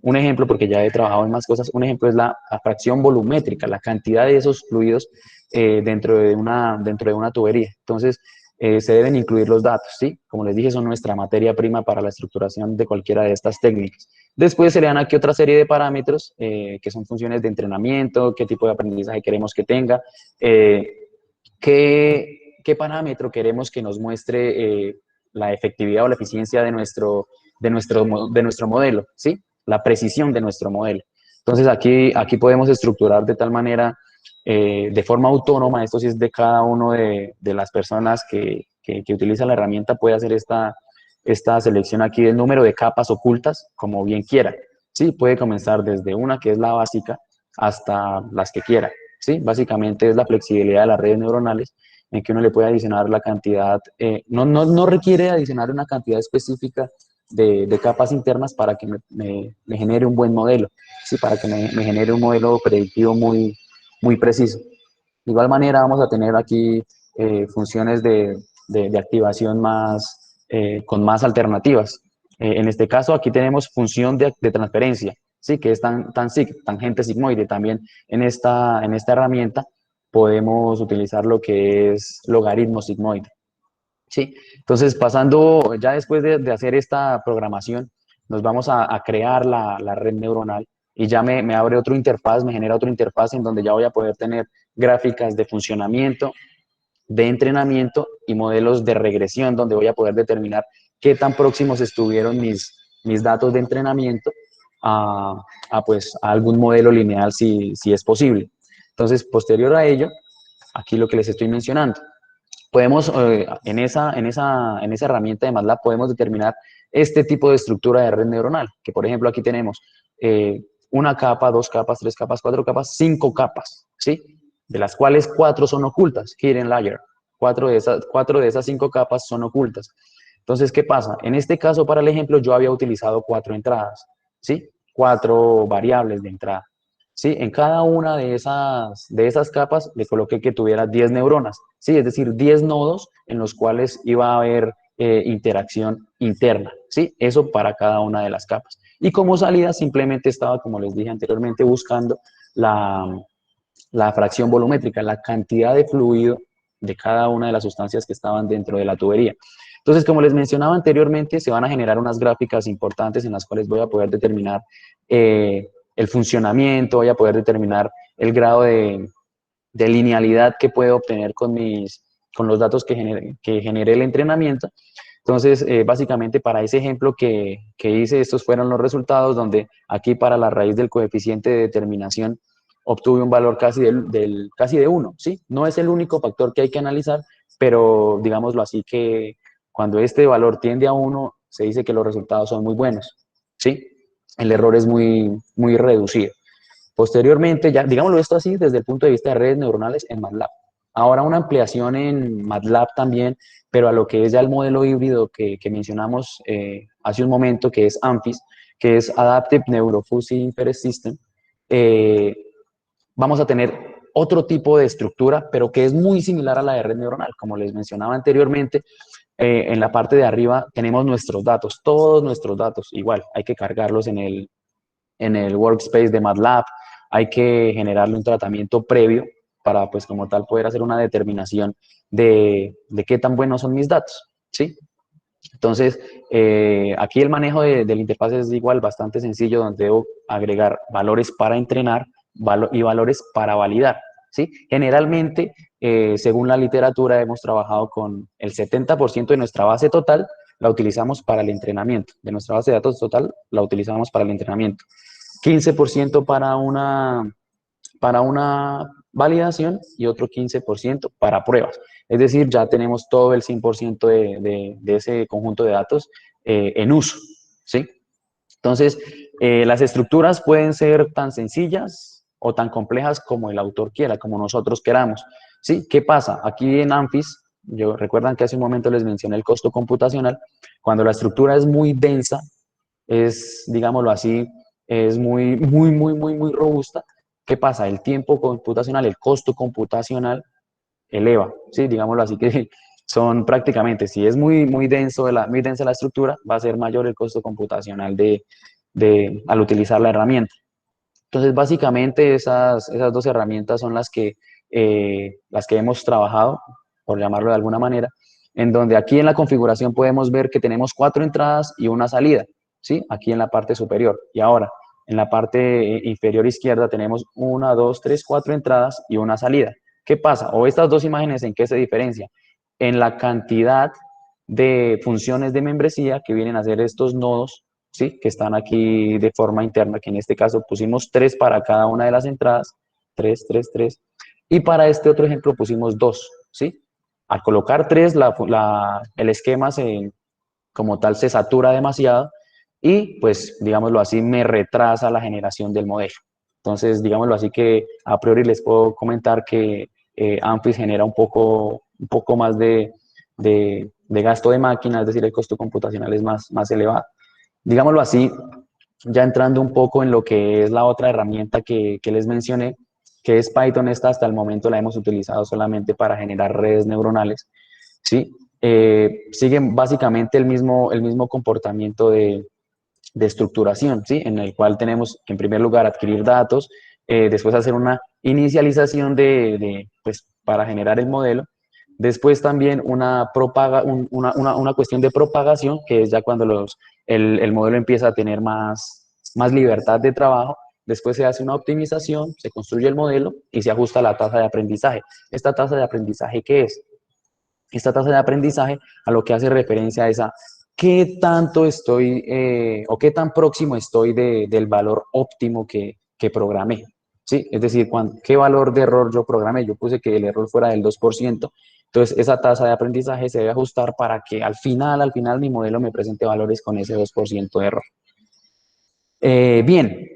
un ejemplo, porque ya he trabajado en más cosas, un ejemplo es la fracción volumétrica, la cantidad de esos fluidos dentro de una tubería. Entonces, se deben incluir los datos, ¿sí? Como les dije, son nuestra materia prima para la estructuración de cualquiera de estas técnicas. Después se le dan aquí otra serie de parámetros que son funciones de entrenamiento, qué tipo de aprendizaje queremos que tenga, qué parámetro queremos que nos muestre la efectividad o la eficiencia de nuestro modelo, ¿sí? La precisión de nuestro modelo. Entonces aquí podemos estructurar de tal manera, de forma autónoma, esto sí es de cada uno de las personas que utilizan la herramienta, puede hacer esta selección aquí del número de capas ocultas como bien quiera. Sí, puede comenzar desde una que es la básica hasta las que quiera. Sí, básicamente es la flexibilidad de las redes neuronales en que uno le puede adicionar la cantidad, no requiere adicionar una cantidad específica de capas internas para que me genere un buen modelo, sí, para que me genere un modelo predictivo muy preciso. De igual manera vamos a tener aquí funciones de activación con más alternativas. En este caso aquí tenemos función de transferencia, ¿sí? Que es tangente sigmoide. También en esta herramienta podemos utilizar lo que es logaritmo sigmoide, ¿sí? Entonces, pasando ya después de hacer esta programación, nos vamos a crear la red neuronal y ya me abre otra interfaz, me genera otra interfaz en donde ya voy a poder tener gráficas de funcionamiento, de entrenamiento y modelos de regresión, donde voy a poder determinar qué tan próximos estuvieron mis datos de entrenamiento pues, a algún modelo lineal si es posible. Entonces, posterior a ello, aquí lo que les estoy mencionando, podemos, en esa herramienta de MATLAB, podemos determinar este tipo de estructura de red neuronal, que por ejemplo aquí tenemos una capa, dos capas, tres capas, cuatro capas, cinco capas, ¿sí? De las cuales cuatro son ocultas, hidden layer. Cuatro de esas cinco capas son ocultas. Entonces, ¿qué pasa? En este caso, para el ejemplo, yo había utilizado cuatro entradas, ¿sí? Cuatro variables de entrada. ¿Sí? En cada una de esas capas le coloqué que tuviera 10 neuronas, ¿sí? Es decir, 10 nodos en los cuales iba a haber interacción interna, ¿sí? Eso para cada una de las capas. Y como salida simplemente estaba, como les dije anteriormente, buscando la fracción volumétrica, la cantidad de fluido de cada una de las sustancias que estaban dentro de la tubería. Entonces, como les mencionaba anteriormente, se van a generar unas gráficas importantes en las cuales voy a poder determinar el funcionamiento, voy a poder determinar el grado de linealidad que puedo obtener con los datos que genere el entrenamiento. Entonces, básicamente para ese ejemplo que hice, estos fueron los resultados, donde aquí para la raíz del coeficiente de determinación obtuve un valor casi de 1, ¿sí? No es el único factor que hay que analizar, pero digámoslo así que cuando este valor tiende a 1, se dice que los resultados son muy buenos, ¿sí? El error es muy reducido. Posteriormente, ya digámoslo esto así, desde el punto de vista de redes neuronales en MATLAB. Ahora una ampliación en MATLAB también, pero a lo que es ya el modelo híbrido que mencionamos hace un momento, que es ANFIS, que es Adaptive Neurofuzzy Inference System, vamos a tener otro tipo de estructura, pero que es muy similar a la de red neuronal. Como les mencionaba anteriormente, en la parte de arriba tenemos nuestros datos, todos nuestros datos, igual, hay que cargarlos en el workspace de MATLAB, hay que generarle un tratamiento previo para, pues, como tal, poder hacer una determinación de qué tan buenos son mis datos, ¿sí? Entonces, aquí el manejo de la interfaz es igual bastante sencillo, donde debo agregar valores para entrenar y valores para validar, ¿sí? Generalmente, según la literatura, hemos trabajado con el 70% de nuestra base total, la utilizamos para el entrenamiento. De nuestra base de datos total, la utilizamos para el entrenamiento. 15% para una validación y otro 15% para pruebas. Es decir, ya tenemos todo el 100% de ese conjunto de datos en uso, ¿sí? Entonces, las estructuras pueden ser tan sencillas o tan complejas como el autor quiera, como nosotros queramos, ¿sí? ¿Qué pasa? Aquí en Amphis, recuerdan que hace un momento les mencioné el costo computacional, cuando la estructura es muy densa, es, digámoslo así, es muy robusta. ¿Qué pasa? El tiempo computacional, el costo computacional eleva, ¿sí? Digámoslo así, que son prácticamente, si es muy densa la estructura, va a ser mayor el costo computacional al utilizar la herramienta. Entonces, básicamente, esas dos herramientas son las que hemos trabajado, por llamarlo de alguna manera, en donde aquí en la configuración podemos ver que tenemos 4 entradas y una salida, ¿sí? Aquí en la parte superior. Y ahora, en la parte inferior izquierda tenemos 1, 2, 3, 4 entradas y una salida. ¿Qué pasa? O estas dos imágenes, ¿en qué se diferencian? En la cantidad de funciones de membresía que vienen a ser estos nodos, ¿sí? Que están aquí de forma interna, que en este caso pusimos 3 para cada una de las entradas, 3, 3, 3, y para este otro ejemplo pusimos 2, ¿sí? Al colocar 3, el esquema como tal se satura demasiado y, pues, digámoslo así, me retrasa la generación del modelo. Entonces, digámoslo así, que a priori les puedo comentar que Amphis genera un poco más de gasto de máquina, es decir, el costo computacional es más elevado. Digámoslo así, ya entrando un poco en lo que es la otra herramienta que les mencioné, que es Python. Esta hasta el momento la hemos utilizado solamente para generar redes neuronales, ¿sí? Siguen básicamente el mismo comportamiento de estructuración, ¿sí? En el cual tenemos que, en primer lugar, adquirir datos, después hacer una inicialización pues, para generar el modelo, después también una cuestión de propagación, que es ya cuando el modelo empieza a tener más libertad de trabajo. Después se hace una optimización, se construye el modelo y se ajusta la tasa de aprendizaje. ¿Esta tasa de aprendizaje qué es? Esta tasa de aprendizaje a lo que hace referencia es a qué tanto estoy o qué tan próximo estoy del valor óptimo que programé, ¿sí? Es decir, qué valor de error yo programé. Yo puse que el error fuera del 2%, entonces esa tasa de aprendizaje se debe ajustar para que al final mi modelo me presente valores con ese 2% de error. Bien,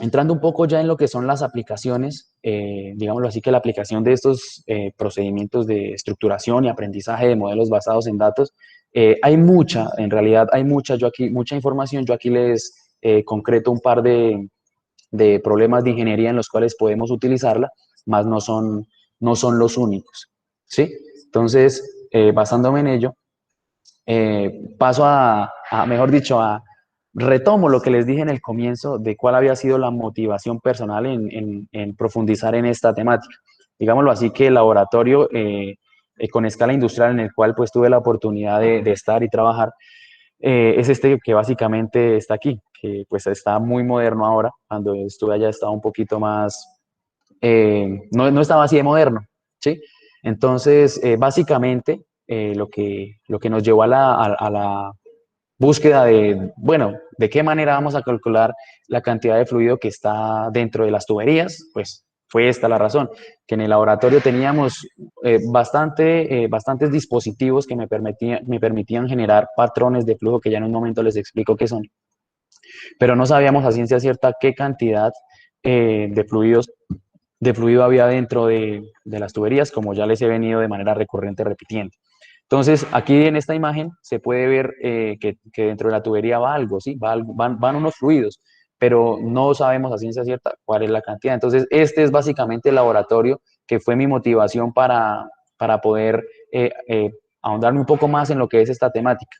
entrando un poco ya en lo que son las aplicaciones, digámoslo así, que la aplicación de estos procedimientos de estructuración y aprendizaje de modelos basados en datos, hay mucha, en realidad hay mucha información. Yo aquí les concreto un par de problemas de ingeniería en los cuales podemos utilizarla, más no son los únicos, ¿sí? Entonces, basándome en ello, paso mejor dicho, retomo lo que les dije en el comienzo de cuál había sido la motivación personal en profundizar en esta temática. Digámoslo así, que el laboratorio con escala industrial en el cual pues tuve la oportunidad de estar y trabajar, es este que básicamente está aquí, que pues está muy moderno ahora. Cuando estuve allá estaba un poquito más, no estaba así de moderno, ¿sí? Entonces, básicamente, lo que nos llevó a la búsqueda de, bueno, de qué manera vamos a calcular la cantidad de fluido que está dentro de las tuberías, pues fue esta la razón, que en el laboratorio teníamos bastantes dispositivos que me permitían generar patrones de flujo, que ya en un momento les explico qué son, pero no sabíamos a ciencia cierta qué cantidad de fluido había dentro de las tuberías, como ya les he venido de manera recurrente repitiendo. Entonces, aquí en esta imagen se puede ver que dentro de la tubería va algo, ¿sí? Van unos fluidos, pero no sabemos a ciencia cierta cuál es la cantidad. Entonces, este es básicamente el laboratorio que fue mi motivación para poder ahondarme un poco más en lo que es esta temática.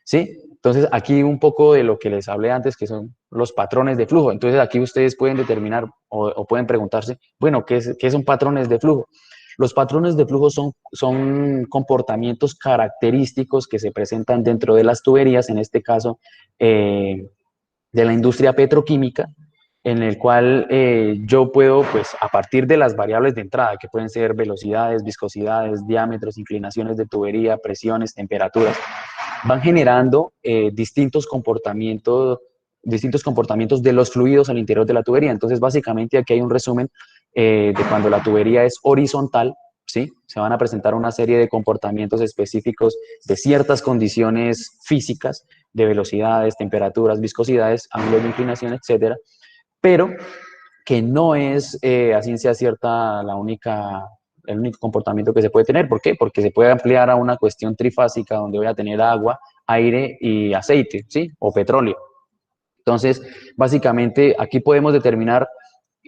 ¿Sí? Entonces, aquí un poco de lo que les hablé antes, que son los patrones de flujo. Entonces, aquí ustedes pueden determinar o pueden preguntarse, bueno, ¿qué son patrones de flujo? Los patrones de flujo son comportamientos característicos que se presentan dentro de las tuberías, en este caso, de la industria petroquímica, en el cual yo puedo, pues, a partir de las variables de entrada, que pueden ser velocidades, viscosidades, diámetros, inclinaciones de tubería, presiones, temperaturas, van generando distintos comportamientos de los fluidos al interior de la tubería. Entonces, básicamente aquí hay un resumen de cuando la tubería es horizontal, ¿sí? Se van a presentar una serie de comportamientos específicos de ciertas condiciones físicas, de velocidades, temperaturas, viscosidades, ángulos de inclinación, etcétera, pero que no es a ciencia cierta el único comportamiento que se puede tener. ¿Por qué? Porque se puede ampliar a una cuestión trifásica donde voy a tener agua, aire y aceite, ¿sí? O petróleo. Entonces, básicamente, aquí podemos determinar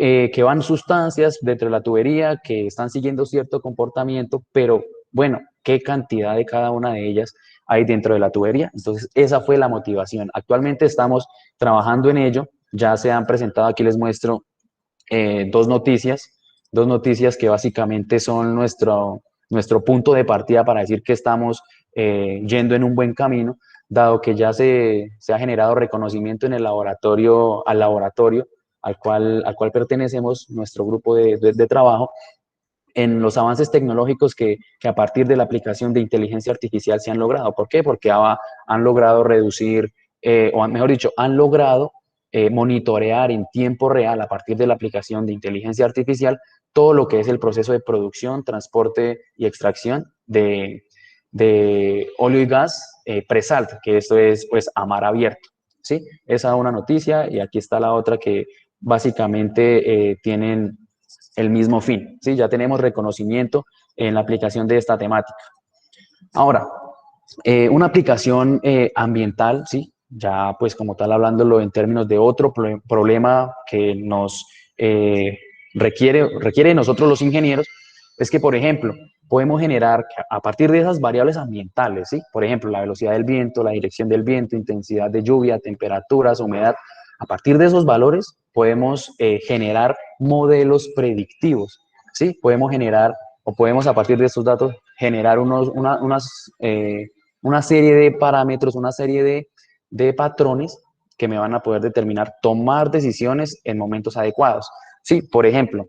que van sustancias dentro de la tubería que están siguiendo cierto comportamiento, pero bueno, ¿qué cantidad de cada una de ellas hay dentro de la tubería? Entonces, esa fue la motivación. Actualmente estamos trabajando en ello. Ya se han presentado, aquí les muestro dos noticias que básicamente son nuestro punto de partida para decir que estamos yendo en un buen camino, dado que ya se ha generado reconocimiento en el laboratorio, al cual pertenecemos, nuestro grupo de trabajo, en los avances tecnológicos que a partir de la aplicación de inteligencia artificial se han logrado. ¿Por qué? Porque han logrado reducir, mejor dicho, han logrado monitorear en tiempo real, a partir de la aplicación de inteligencia artificial, todo lo que es el proceso de producción, transporte y extracción de óleo y gas pre-salt, que esto es, pues, a mar abierto, ¿sí? Esa es una noticia, y aquí está la otra, que básicamente tienen el mismo fin, ¿sí? Ya tenemos reconocimiento en la aplicación de esta temática. Ahora, una aplicación ambiental, ¿sí? Ya, pues, como tal, hablándolo en términos de otro problema que nos requiere de nosotros los ingenieros, es que, por ejemplo, podemos generar a partir de esas variables ambientales, ¿sí? Por ejemplo, la velocidad del viento, la dirección del viento, intensidad de lluvia, temperaturas, humedad. A partir de esos valores podemos generar modelos predictivos, ¿sí? Podemos a partir de estos datos generar una serie de parámetros, una serie de patrones que me van a poder determinar tomar decisiones en momentos adecuados. Sí, por ejemplo,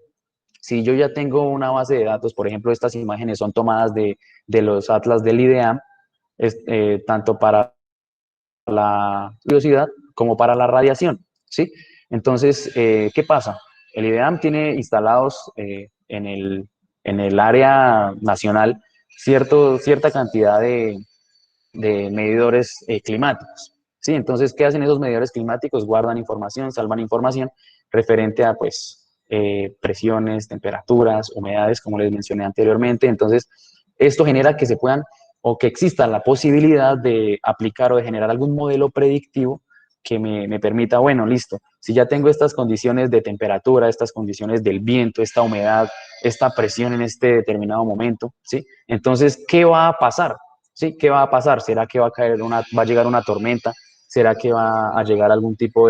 si yo ya tengo una base de datos, por ejemplo, estas imágenes son tomadas de los atlas del IDEAM, tanto para la velocidad como para la radiación, ¿sí? Entonces, ¿qué pasa? El IDEAM tiene instalados en el área nacional cierta cantidad de medidores climáticos, ¿sí? Entonces, ¿qué hacen esos medidores climáticos? Guardan información, salvan información referente a, pues, presiones, temperaturas, humedades, como les mencioné anteriormente. Entonces, esto genera que se puedan, o que exista la posibilidad de aplicar o de generar algún modelo predictivo que me permita, bueno, listo, si ya tengo estas condiciones de temperatura, estas condiciones del viento, esta humedad, esta presión en este determinado momento, ¿sí? Entonces, ¿qué va a pasar? ¿Sí? ¿Qué va a pasar? ¿Será que va a llegar una tormenta? ¿Será que va a llegar algún tipo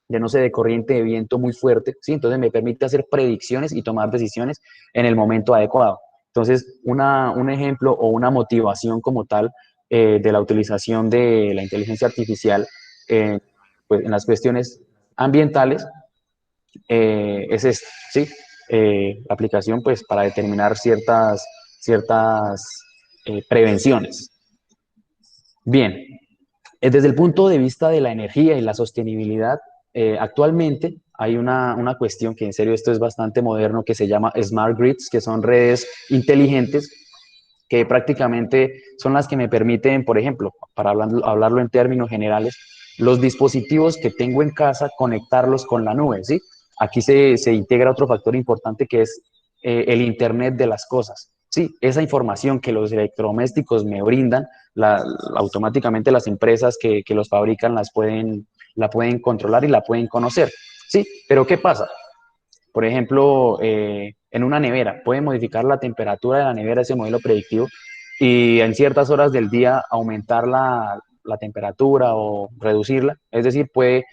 no sé, de corriente de viento muy fuerte? ¿Sí? Entonces me permite hacer predicciones y tomar decisiones en el momento adecuado. Entonces, un ejemplo o una motivación como tal de la utilización de la inteligencia artificial pues, en las cuestiones ambientales es esta, ¿sí? La aplicación, pues, para determinar ciertas prevenciones. Bien, desde el punto de vista de la energía y la sostenibilidad, actualmente hay una cuestión que, en serio, esto es bastante moderno, que se llama Smart Grids, que son redes inteligentes que prácticamente son las que me permiten, por ejemplo, para hablarlo en términos generales, los dispositivos que tengo en casa, conectarlos con la nube, ¿sí? Aquí se integra otro factor importante, que es el Internet de las cosas, ¿sí? Esa información que los electrodomésticos me brindan, automáticamente las empresas que los fabrican las pueden la pueden controlar y la pueden conocer, ¿sí? Pero ¿qué pasa? Por ejemplo, en una nevera, pueden modificar la temperatura de la nevera, ese modelo predictivo, y en ciertas horas del día aumentar la temperatura o reducirla, es decir, puede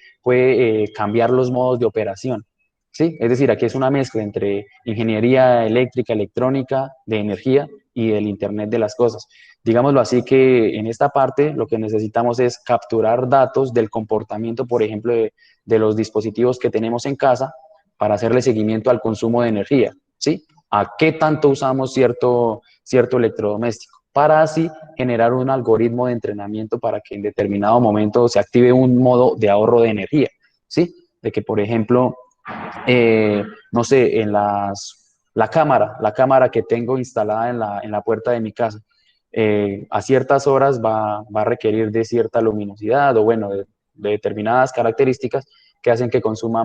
cambiar los modos de operación, ¿sí? Es decir, aquí es una mezcla entre ingeniería eléctrica, electrónica, de energía y el Internet de las cosas. Digámoslo así que en esta parte lo que necesitamos es capturar datos del comportamiento, por ejemplo, de los dispositivos que tenemos en casa para hacerle seguimiento al consumo de energía, ¿sí? A qué tanto usamos cierto electrodoméstico, para así generar un algoritmo de entrenamiento para que en determinado momento se active un modo de ahorro de energía, ¿sí? De que, por ejemplo, no sé, la cámara que tengo instalada en la puerta de mi casa, a ciertas horas va a requerir de cierta luminosidad o bueno, de determinadas características que hacen que consuma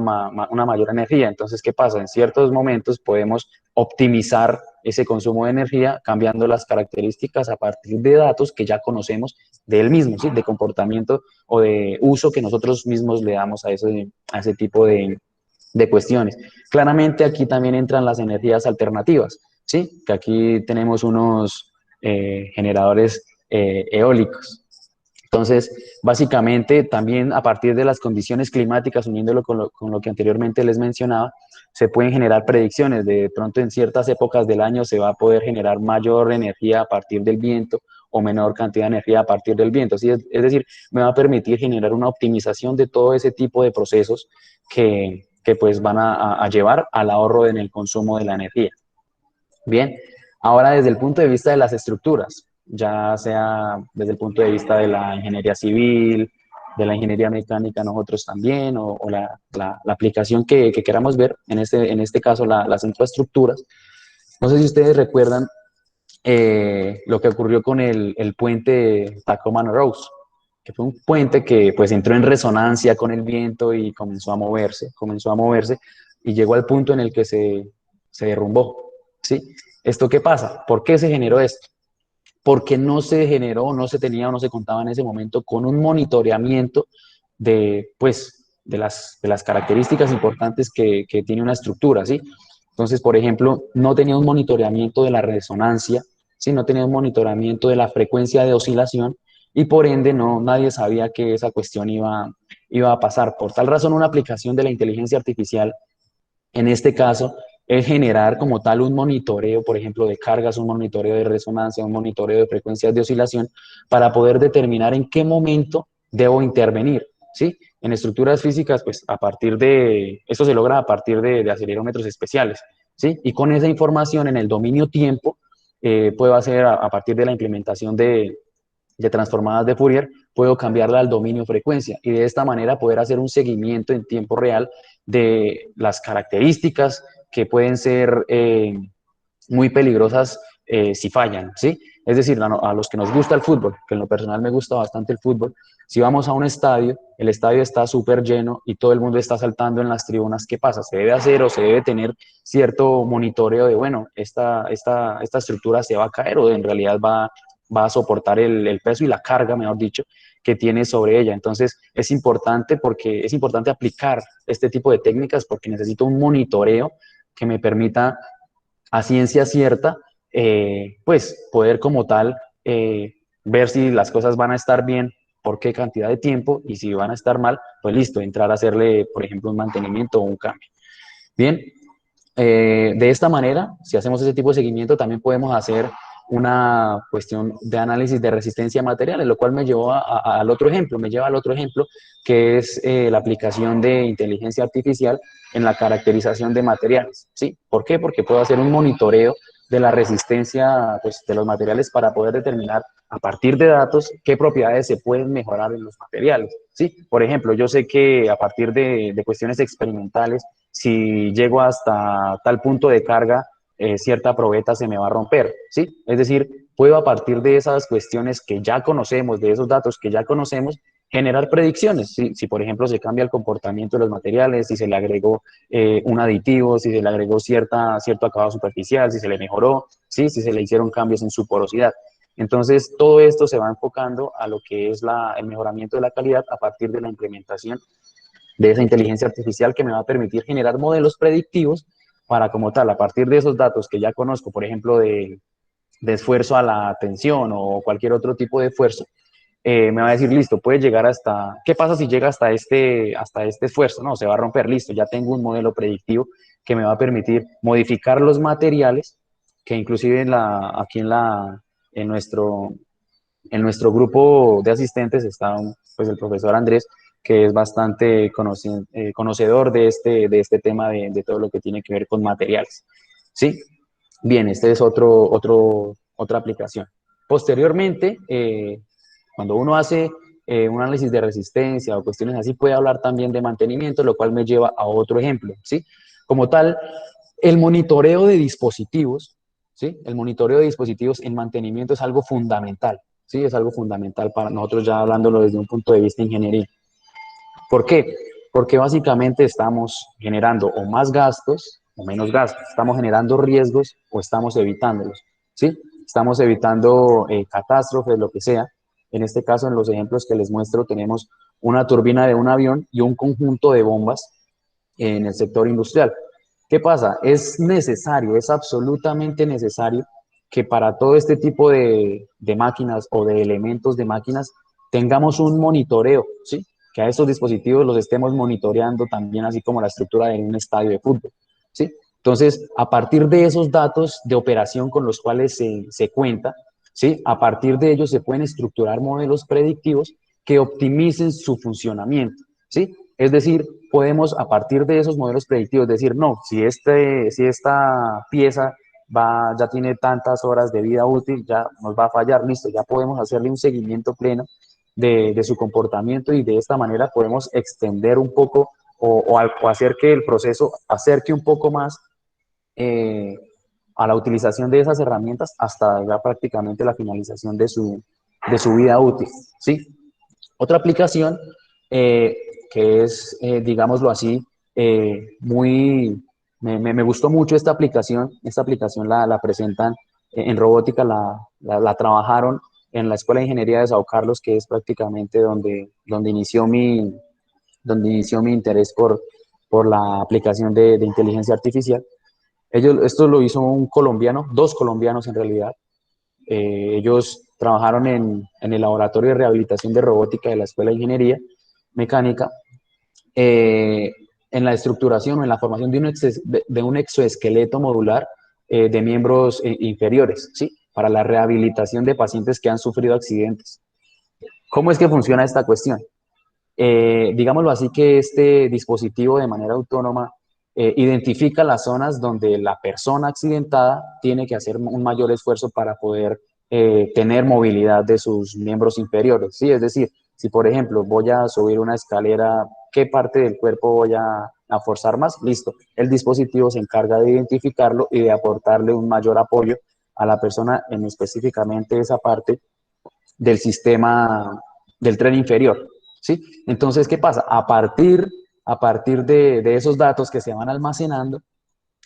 una mayor energía. Entonces, ¿qué pasa? En ciertos momentos podemos optimizar ese consumo de energía cambiando las características a partir de datos que ya conocemos de él mismo, ¿sí? De comportamiento o de uso que nosotros mismos le damos a ese tipo de cuestiones. Claramente aquí también entran las energías alternativas, ¿sí? Que aquí tenemos unos generadores eólicos. Entonces, básicamente, también a partir de las condiciones climáticas, uniéndolo con lo que anteriormente les mencionaba, se pueden generar predicciones. De pronto, en ciertas épocas del año se va a poder generar mayor energía a partir del viento o menor cantidad de energía a partir del viento. ¿Sí? Es decir, me va a permitir generar una optimización de todo ese tipo de procesos que pues van a llevar al ahorro en el consumo de la energía. Bien, ahora desde el punto de vista de las estructuras, ya sea desde el punto de vista de la ingeniería civil, de la ingeniería mecánica nosotros también, o la aplicación que queramos ver, en este caso las infraestructuras. No sé si ustedes recuerdan lo que ocurrió con el puente Tacoma Narrows, que fue un puente que pues entró en resonancia con el viento y comenzó a moverse y llegó al punto en el que se derrumbó, ¿sí? ¿Esto qué pasa? ¿Por qué se generó esto? Porque no se generó, no se tenía o no se contaba en ese momento con un monitoreamiento pues, de las características importantes que tiene una estructura, ¿sí? Entonces, por ejemplo, no tenía un monitoreamiento de la resonancia, ¿sí? No tenía un monitoreamiento de la frecuencia de oscilación y por ende nadie sabía que esa cuestión iba a pasar. Por tal razón, una aplicación de la inteligencia artificial en este caso, es generar como tal un monitoreo, por ejemplo, de cargas, un monitoreo de resonancia, un monitoreo de frecuencias de oscilación, para poder determinar en qué momento debo intervenir, ¿sí? En estructuras físicas, pues eso se logra a partir de acelerómetros especiales, ¿sí? Y con esa información en el dominio tiempo, puedo hacer a partir de la implementación de transformadas de Fourier, puedo cambiarla al dominio frecuencia y de esta manera poder hacer un seguimiento en tiempo real de las características que pueden ser muy peligrosas si fallan, ¿sí? Es decir, a los que nos gusta el fútbol, que en lo personal me gusta bastante el fútbol, si vamos a un estadio, el estadio está súper lleno y todo el mundo está saltando en las tribunas, ¿qué pasa? Se debe hacer o se debe tener cierto monitoreo de, bueno, esta estructura se va a caer o en realidad va a soportar el peso y la carga, mejor dicho, que tiene sobre ella. Entonces, es importante aplicar este tipo de técnicas porque necesito un monitoreo que me permita a ciencia cierta, pues poder como tal ver si las cosas van a estar bien, por qué cantidad de tiempo y si van a estar mal, pues listo, entrar a hacerle, por ejemplo, un mantenimiento o un cambio. Bien, de esta manera, si hacemos ese tipo de seguimiento, también podemos hacer una cuestión de análisis de resistencia a materiales, lo cual me llevó al otro ejemplo, que es la aplicación de inteligencia artificial en la caracterización de materiales, ¿sí? ¿Por qué? Porque puedo hacer un monitoreo de la resistencia pues, de los materiales para poder determinar a partir de datos qué propiedades se pueden mejorar en los materiales, ¿sí? Por ejemplo, yo sé que a partir de cuestiones experimentales, si llego hasta tal punto de carga, cierta probeta se me va a romper, ¿sí? Es decir, puedo a partir de esas cuestiones que ya conocemos, de esos datos que ya conocemos, generar predicciones. Si por ejemplo, se cambia el comportamiento de los materiales, si se le agregó un aditivo, si se le agregó cierto acabado superficial, si se le mejoró, ¿sí? Si se le hicieron cambios en su porosidad. Entonces, todo esto se va enfocando a lo que es el mejoramiento de la calidad a partir de la implementación de esa inteligencia artificial que me va a permitir generar modelos predictivos para, como tal, a partir de esos datos que ya conozco, por ejemplo, de esfuerzo a la atención o cualquier otro tipo de esfuerzo, me va a decir, listo, puede llegar hasta, ¿qué pasa si llega hasta este esfuerzo? No, se va a romper, listo, ya tengo un modelo predictivo que me va a permitir modificar los materiales, que inclusive aquí en nuestro grupo de asistentes está pues el profesor Andrés, que es bastante conocedor de este tema de todo lo que tiene que ver con materiales. ¿Sí? Bien, este es otra aplicación. Posteriormente, cuando uno hace un análisis de resistencia o cuestiones así, puede hablar también de mantenimiento, lo cual me lleva a otro ejemplo, ¿sí? Como tal, el monitoreo de dispositivos, ¿sí? El monitoreo de dispositivos en mantenimiento es algo fundamental, ¿sí? Es algo fundamental para nosotros ya hablándolo desde un punto de vista ingeniería. ¿Por qué? Porque básicamente estamos generando o más gastos o menos gastos, estamos generando riesgos o estamos evitándolos, ¿sí? Estamos evitando catástrofes, lo que sea. En este caso, en los ejemplos que les muestro, tenemos una turbina de un avión y un conjunto de bombas en el sector industrial. ¿Qué pasa? Es necesario, es absolutamente necesario que para todo este tipo de máquinas o de elementos de máquinas tengamos un monitoreo, ¿sí? Que a estos dispositivos los estemos monitoreando también, así como la estructura de un estadio de fútbol, ¿sí? Entonces, a partir de esos datos de operación con los cuales se cuenta, ¿sí? A partir de ellos se pueden estructurar modelos predictivos que optimicen su funcionamiento, ¿sí? Es decir, podemos a partir de esos modelos predictivos decir, no, si esta pieza ya tiene tantas horas de vida útil, ya nos va a fallar, listo, ya podemos hacerle un seguimiento pleno de su comportamiento y de esta manera podemos extender un poco o hacer que el proceso acerque un poco más eh, a la utilización de esas herramientas hasta ya prácticamente la finalización de su vida útil, ¿sí? Otra aplicación eh, que es, digámoslo así, me gustó mucho esta aplicación la presentan en robótica, la trabajaron en la Escuela de Ingeniería de Sao Carlos, que es prácticamente donde inició mi interés por la aplicación de inteligencia artificial. Esto lo hizo un colombiano, dos colombianos en realidad. Ellos trabajaron en el laboratorio de rehabilitación de robótica de la Escuela de Ingeniería Mecánica, en la estructuración o en la formación de un exoesqueleto modular de miembros inferiores, ¿sí? Para la rehabilitación de pacientes que han sufrido accidentes. ¿Cómo es que funciona esta cuestión? Digámoslo así, que este dispositivo de manera autónoma identifica las zonas donde la persona accidentada tiene que hacer un mayor esfuerzo para poder tener movilidad de sus miembros inferiores, ¿sí? Es decir, si por ejemplo voy a subir una escalera, ¿qué parte del cuerpo voy a forzar más? Listo, el dispositivo se encarga de identificarlo y de aportarle un mayor apoyo a la persona en específicamente esa parte del sistema del tren inferior, ¿sí? Entonces, ¿qué pasa? A partir de esos datos que se van almacenando,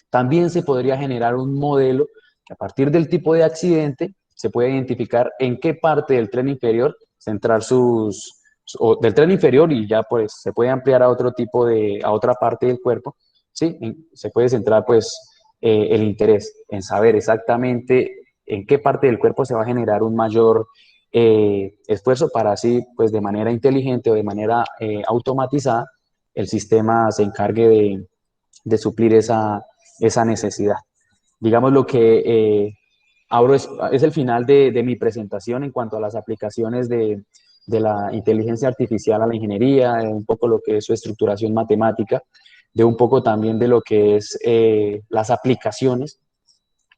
también se podría generar un modelo que a partir del tipo de accidente se puede identificar en qué parte del tren inferior centrar o del tren inferior y ya pues se puede ampliar a otro tipo a otra parte del cuerpo, ¿sí? Se puede centrar pues el interés en saber exactamente en qué parte del cuerpo se va a generar un mayor esfuerzo para así pues de manera inteligente o de manera automatizada el sistema se encargue de suplir esa necesidad. Digamos lo que es el final de mi presentación en cuanto a las aplicaciones de la inteligencia artificial a la ingeniería, de un poco lo que es su estructuración matemática, de un poco también de lo que es las aplicaciones.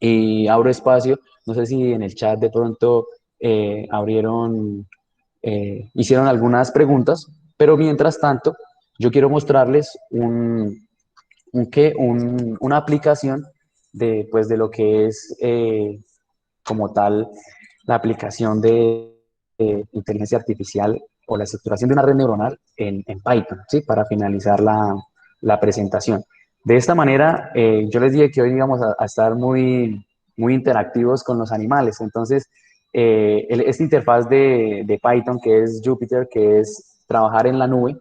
Y abro espacio, no sé si en el chat de pronto hicieron algunas preguntas, pero mientras tanto, yo quiero mostrarles una aplicación pues, de lo que es como tal la aplicación de inteligencia artificial o la estructuración de una red neuronal en Python, ¿sí? Para finalizar la presentación. De esta manera, yo les dije que hoy íbamos a estar muy interactivos con los animales. Entonces, esta interfaz de Python, que es Jupyter, que es trabajar en la nube,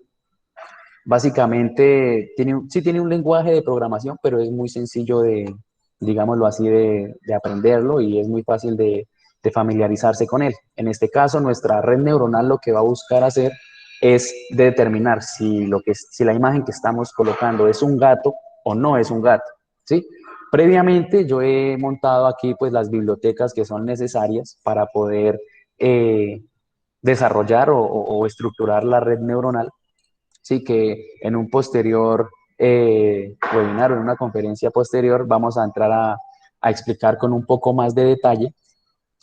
básicamente sí tiene un lenguaje de programación, pero es muy sencillo de, digámoslo así, de aprenderlo y es muy fácil de familiarizarse con él. En este caso, nuestra red neuronal lo que va a buscar hacer es determinar si la imagen que estamos colocando es un gato o no es un gato, ¿sí? Previamente yo he montado aquí pues las bibliotecas que son necesarias para poder desarrollar o estructurar la red neuronal. Sí, que en un posterior webinar o en una conferencia posterior vamos a entrar a explicar con un poco más de detalle.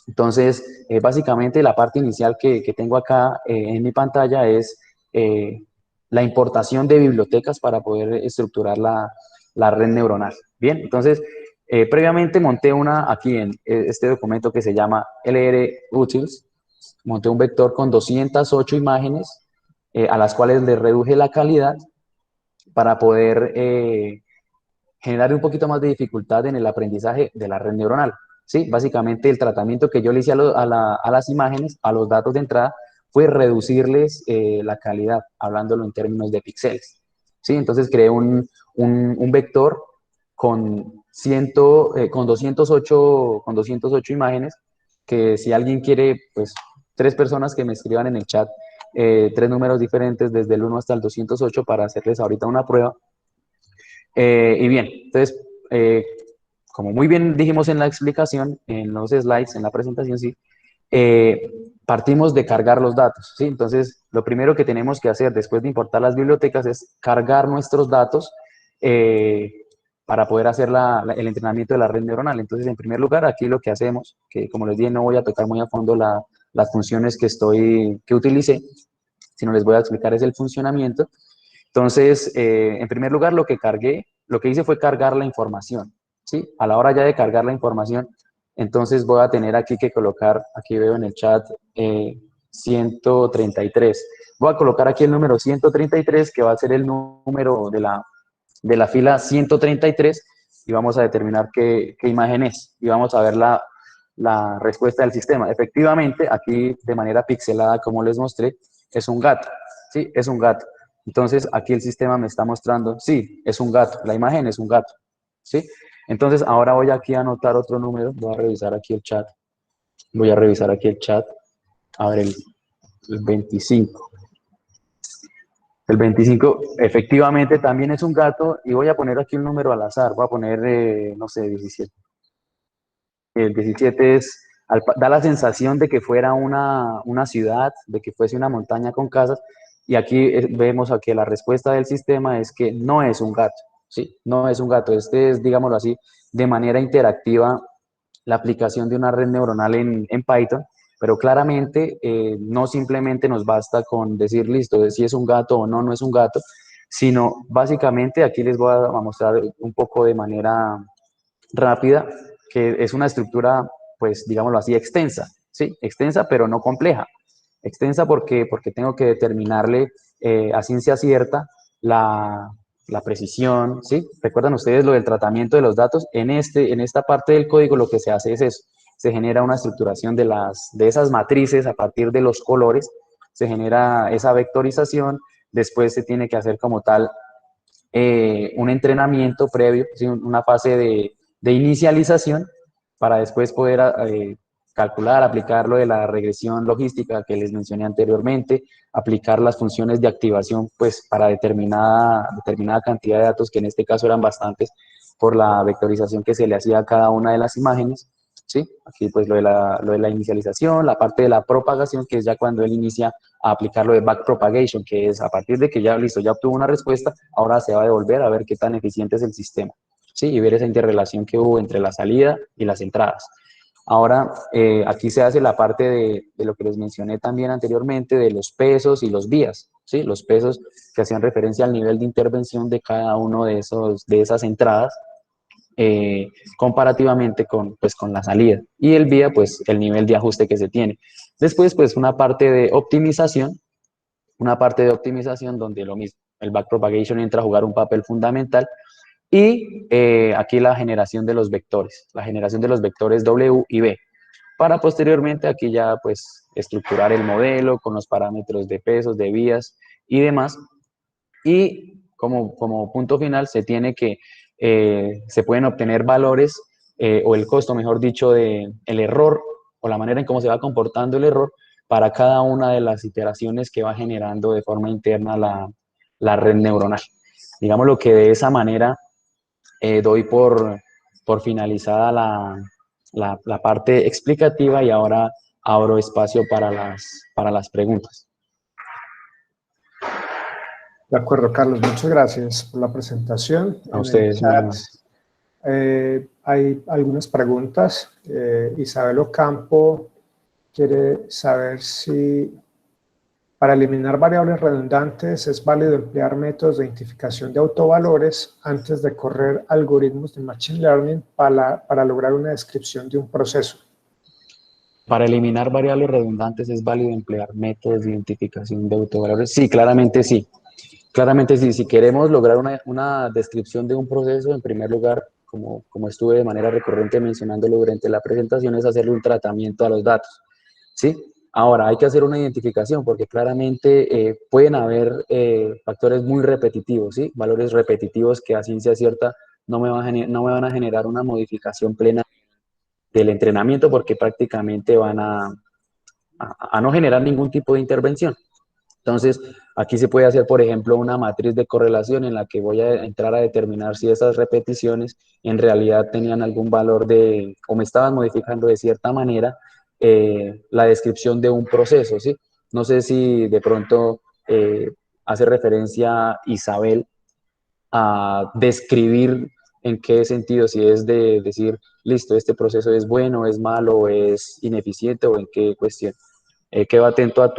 Entonces, básicamente la parte inicial que tengo acá en mi pantalla es la importación de bibliotecas para poder estructurar la red neuronal. Bien, entonces, previamente monté una aquí en este documento que se llama LR-Utils, monté un vector con 208 imágenes a las cuales le reduje la calidad para poder generar un poquito más de dificultad en el aprendizaje de la red neuronal. ¿Sí? Básicamente el tratamiento que yo le hice a las imágenes, a los datos de entrada, fue reducirles la calidad, hablándolo en términos de píxeles. ¿Sí? Entonces creé un vector con 208 imágenes, que si alguien quiere, pues 3 personas que me escriban en el chat 3 números diferentes desde el 1 hasta el 208 para hacerles ahorita una prueba. Y bien, entonces, como muy bien dijimos en la explicación, en los slides, en la presentación, sí, partimos de cargar los datos, ¿sí? Entonces, lo primero que tenemos que hacer después de importar las bibliotecas es cargar nuestros datos para poder hacer el entrenamiento de la red neuronal. Entonces, en primer lugar, aquí lo que hacemos, que como les dije, no voy a tocar muy a fondo las funciones que utilicé, sino les voy a explicar es el funcionamiento. Entonces, en primer lugar, lo que hice fue cargar la información, ¿sí? A la hora ya de cargar la información, entonces voy a tener aquí que colocar, aquí veo en el chat, 133. Voy a colocar aquí el número 133, que va a ser el número de la fila 133, y vamos a determinar qué imagen es, y vamos a ver la respuesta del sistema. Efectivamente, aquí de manera pixelada, como les mostré, es un gato, ¿sí? Es un gato. Entonces, aquí el sistema me está mostrando, sí, es un gato, la imagen es un gato, ¿sí? Entonces, ahora voy aquí a anotar otro número, voy a revisar aquí el chat, a ver, el 25. El 25 efectivamente también es un gato y voy a poner aquí un número al azar, voy a poner, no sé, 17. El 17 da la sensación de que fuera una ciudad, de que fuese una montaña con casas, y aquí vemos que la respuesta del sistema es que no es un gato, ¿sí? No es un gato. Este es, digámoslo así, de manera interactiva la aplicación de una red neuronal en Python, pero claramente no simplemente nos basta con decir, listo, si es un gato o no, no es un gato, sino básicamente aquí les voy a mostrar un poco de manera rápida, que es una estructura, pues, digámoslo así, extensa, ¿sí? Extensa, pero no compleja. Extensa porque tengo que determinarle a ciencia cierta la precisión, ¿sí? ¿Recuerdan ustedes lo del tratamiento de los datos? En esta parte del código lo que se hace es eso. Se genera una estructuración de esas matrices a partir de los colores, se genera esa vectorización, después se tiene que hacer como tal un entrenamiento previo, ¿sí? Una fase de inicialización para después poder calcular, aplicar lo de la regresión logística que les mencioné anteriormente, aplicar las funciones de activación pues para determinada cantidad de datos, que en este caso eran bastantes por la vectorización que se le hacía a cada una de las imágenes. ¿Sí? Aquí pues lo de la inicialización, la parte de la propagación, que es ya cuando él inicia a aplicar lo de backpropagation, que es a partir de que ya, listo, ya obtuvo una respuesta, ahora se va a devolver a ver qué tan eficiente es el sistema, ¿sí? Y ver esa interrelación que hubo entre la salida y las entradas. Ahora, aquí se hace la parte de lo que les mencioné también anteriormente, de los pesos y los vías, ¿sí? Los pesos que hacían referencia al nivel de intervención de cada uno de esas entradas, comparativamente pues, con la salida. Y el vía, pues el nivel de ajuste que se tiene. Después, pues una parte de optimización donde lo mismo, el backpropagation entra a jugar un papel fundamental. Y aquí la generación de los vectores W y B. para posteriormente aquí ya pues estructurar el modelo con los parámetros de pesos, de vías y demás. Y como punto final se tiene que, se pueden obtener valores o el costo, mejor dicho, del error o la manera en cómo se va comportando el error para cada una de las iteraciones que va generando de forma interna la red neuronal. Digamos lo que de esa manera doy por finalizada la parte explicativa y ahora abro espacio para las preguntas. De acuerdo, Carlos, muchas gracias por la presentación. A En el ustedes, muy chat amable. hay algunas preguntas. Isabel Ocampo quiere saber si para eliminar variables redundantes es válido emplear métodos de identificación de autovalores antes de correr algoritmos de Machine Learning para lograr una descripción de un proceso. Para eliminar variables redundantes es válido emplear métodos de identificación de autovalores. Sí, claramente sí. Claramente sí. Si queremos lograr una descripción de un proceso, en primer lugar, como estuve de manera recurrente mencionándolo durante la presentación, es hacerle un tratamiento a los datos. ¿Sí? Ahora, hay que hacer una identificación porque claramente pueden haber factores muy repetitivos, ¿sí? Valores repetitivos que a ciencia cierta no me van a generar una modificación plena del entrenamiento porque prácticamente van a no generar ningún tipo de intervención. Entonces, aquí se puede hacer, por ejemplo, una matriz de correlación en la que voy a entrar a determinar si esas repeticiones en realidad tenían algún valor o me estaban modificando de cierta manera la descripción de un proceso, ¿sí? No sé si de pronto hace referencia Isabel a describir en qué sentido, si es de decir, listo, este proceso es bueno, es malo, es ineficiente o en qué cuestión. Quedo atento a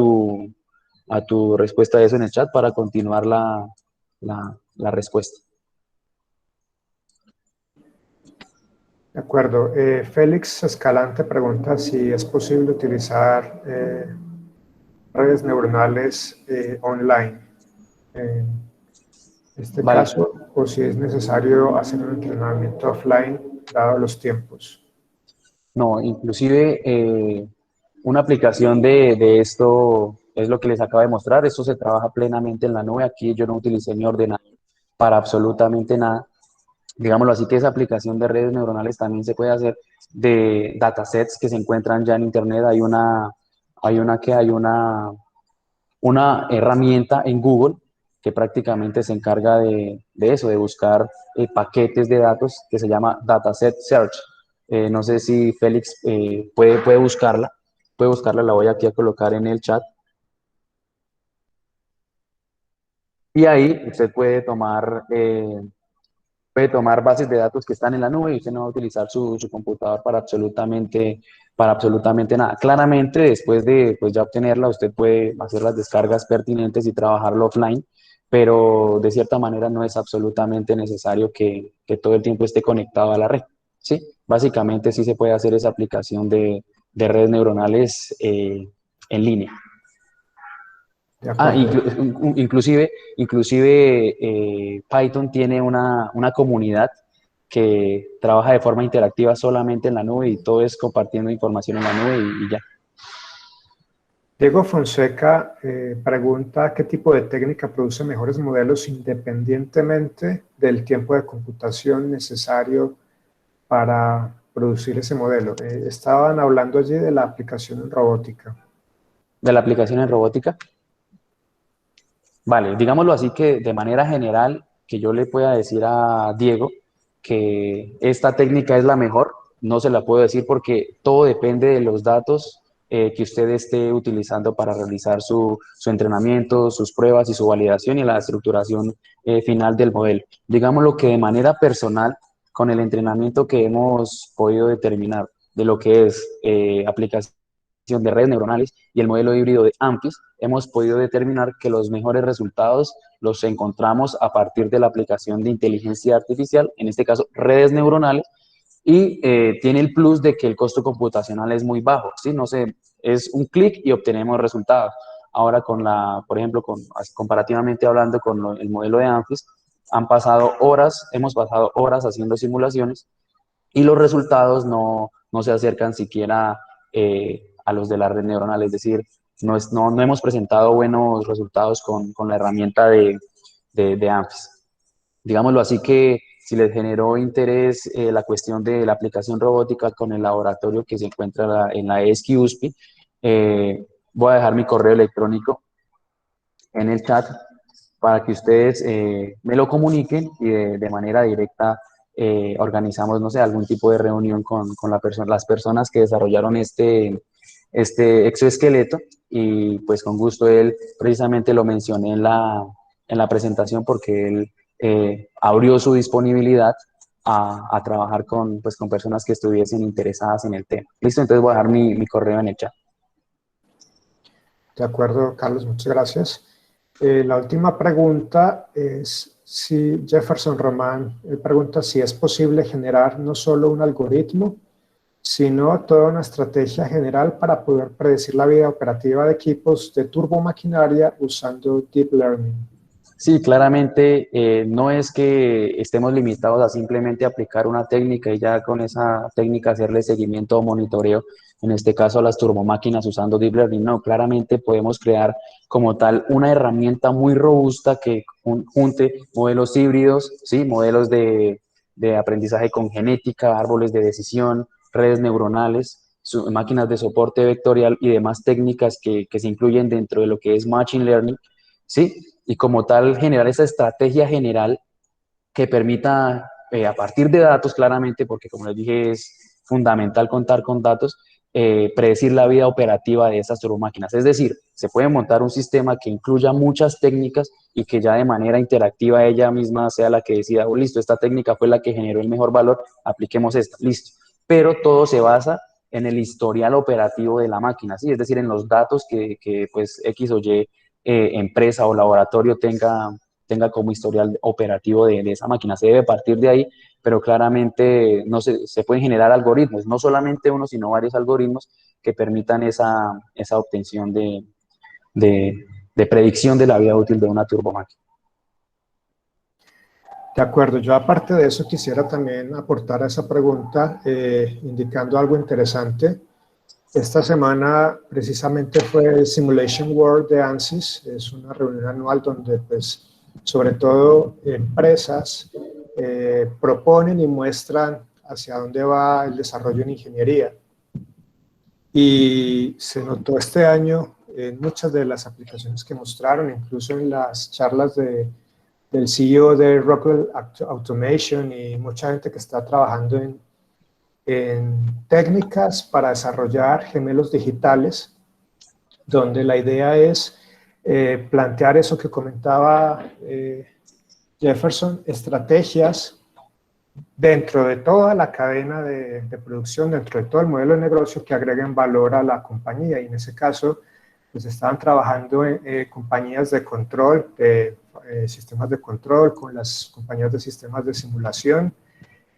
tu respuesta a eso en el chat para continuar la respuesta. De acuerdo. Félix Escalante pregunta si es posible utilizar redes neuronales online. En este Vale. caso, o si es necesario hacer un entrenamiento offline, dado los tiempos. No, inclusive una aplicación de esto es lo que les acabo de mostrar. Esto se trabaja plenamente en la nube. Aquí yo no utilicé mi ordenador para absolutamente nada. Digámoslo así, que esa aplicación de redes neuronales también se puede hacer de datasets que se encuentran ya en internet. Hay una herramienta en Google que prácticamente se encarga de eso, de buscar paquetes de datos que se llama Dataset Search. No sé si Félix puede buscarla. Puede buscarla, la voy aquí a colocar en el chat. Y ahí usted puede tomar bases de datos que están en la nube y usted no va a utilizar su computador para absolutamente nada. Claramente, después de pues, ya obtenerla, usted puede hacer las descargas pertinentes y trabajarlo offline, pero de cierta manera no es absolutamente necesario que todo el tiempo esté conectado a la red. ¿Sí? Básicamente sí se puede hacer esa aplicación de redes neuronales en línea. Inclusive Python tiene una comunidad que trabaja de forma interactiva solamente en la nube y todo es compartiendo información en la nube y ya. Diego Fonseca pregunta qué tipo de técnica produce mejores modelos independientemente del tiempo de computación necesario para producir ese modelo. Estaban hablando allí de la aplicación en robótica. ¿De la aplicación en robótica? Vale, digámoslo así que de manera general, que yo le pueda decir a Diego que esta técnica es la mejor, no se la puedo decir porque todo depende de los datos que usted esté utilizando para realizar su entrenamiento, sus pruebas y su validación y la estructuración final del modelo. Digámoslo que de manera personal, con el entrenamiento que hemos podido determinar de lo que es aplicación de redes neuronales y el modelo híbrido de AMPIS, hemos podido determinar que los mejores resultados los encontramos a partir de la aplicación de inteligencia artificial, en este caso redes neuronales, y tiene el plus de que el costo computacional es muy bajo, ¿sí? No sé, es un clic y obtenemos resultados. Ahora por ejemplo, comparativamente hablando con el modelo de AMPIS, hemos pasado horas haciendo simulaciones y los resultados no se acercan siquiera a los de la red neuronal, es decir, no hemos presentado buenos resultados con la herramienta de ANFIS. Digámoslo así que si les generó interés la cuestión de la aplicación robótica con el laboratorio que se encuentra en la ESC USPI, voy a dejar mi correo electrónico en el chat para que ustedes me lo comuniquen y de manera directa organizamos, no sé, algún tipo de reunión con las personas que desarrollaron este exoesqueleto y pues con gusto él precisamente lo mencioné en la presentación porque él abrió su disponibilidad a trabajar pues, con personas que estuviesen interesadas en el tema. Listo, entonces voy a dejar mi correo en el chat. De acuerdo, Carlos, muchas gracias. La última pregunta es si Jefferson Román pregunta si es posible generar no solo un algoritmo, sino toda una estrategia general para poder predecir la vida operativa de equipos de turbomaquinaria usando Deep Learning. Sí, claramente no es que estemos limitados a simplemente aplicar una técnica y ya con esa técnica hacerle seguimiento o monitoreo, en este caso a las turbomáquinas usando Deep Learning. No, claramente podemos crear como tal una herramienta muy robusta que junte modelos híbridos, ¿sí? Modelos de aprendizaje con genética, árboles de decisión, redes neuronales, máquinas de soporte vectorial y demás técnicas que se incluyen dentro de lo que es Machine Learning, ¿sí? Y como tal generar esa estrategia general que permita, a partir de datos claramente, porque como les dije es fundamental contar con datos, predecir la vida operativa de esas turbomáquinas. Es decir, se puede montar un sistema que incluya muchas técnicas y que ya de manera interactiva ella misma sea la que decida, oh, listo, esta técnica fue la que generó el mejor valor, apliquemos esta, listo. Pero todo se basa en el historial operativo de la máquina, ¿sí? Es decir, en los datos que pues X o Y empresa o laboratorio tenga como historial operativo de esa máquina. Se debe partir de ahí, pero claramente no se pueden generar algoritmos, no solamente uno, sino varios algoritmos que permitan esa obtención de predicción de la vida útil de una turbomáquina. De acuerdo, yo aparte de eso quisiera también aportar a esa pregunta indicando algo interesante. Esta semana precisamente fue el Simulation World de ANSYS, es una reunión anual donde pues sobre todo empresas proponen y muestran hacia dónde va el desarrollo en ingeniería. Y se notó este año en muchas de las aplicaciones que mostraron, incluso en las charlas del CEO de Rockwell Automation y mucha gente que está trabajando en técnicas para desarrollar gemelos digitales, donde la idea es plantear eso que comentaba Jefferson, estrategias dentro de toda la cadena de producción, dentro de todo el modelo de negocio que agreguen valor a la compañía. Y en ese caso, pues estaban trabajando en compañías de control, sistemas de control, con las compañías de sistemas de simulación,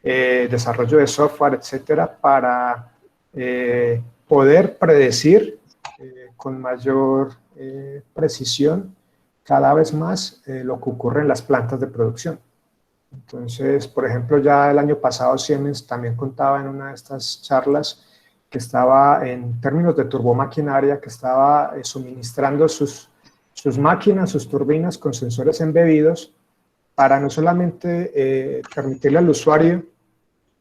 desarrollo de software, etcétera, para poder predecir con mayor precisión cada vez más lo que ocurre en las plantas de producción. Entonces, por ejemplo, ya el año pasado Siemens también contaba en una de estas charlas que estaba en términos de turbomaquinaria, que estaba suministrando sus máquinas, sus turbinas con sensores embebidos para no solamente permitirle al usuario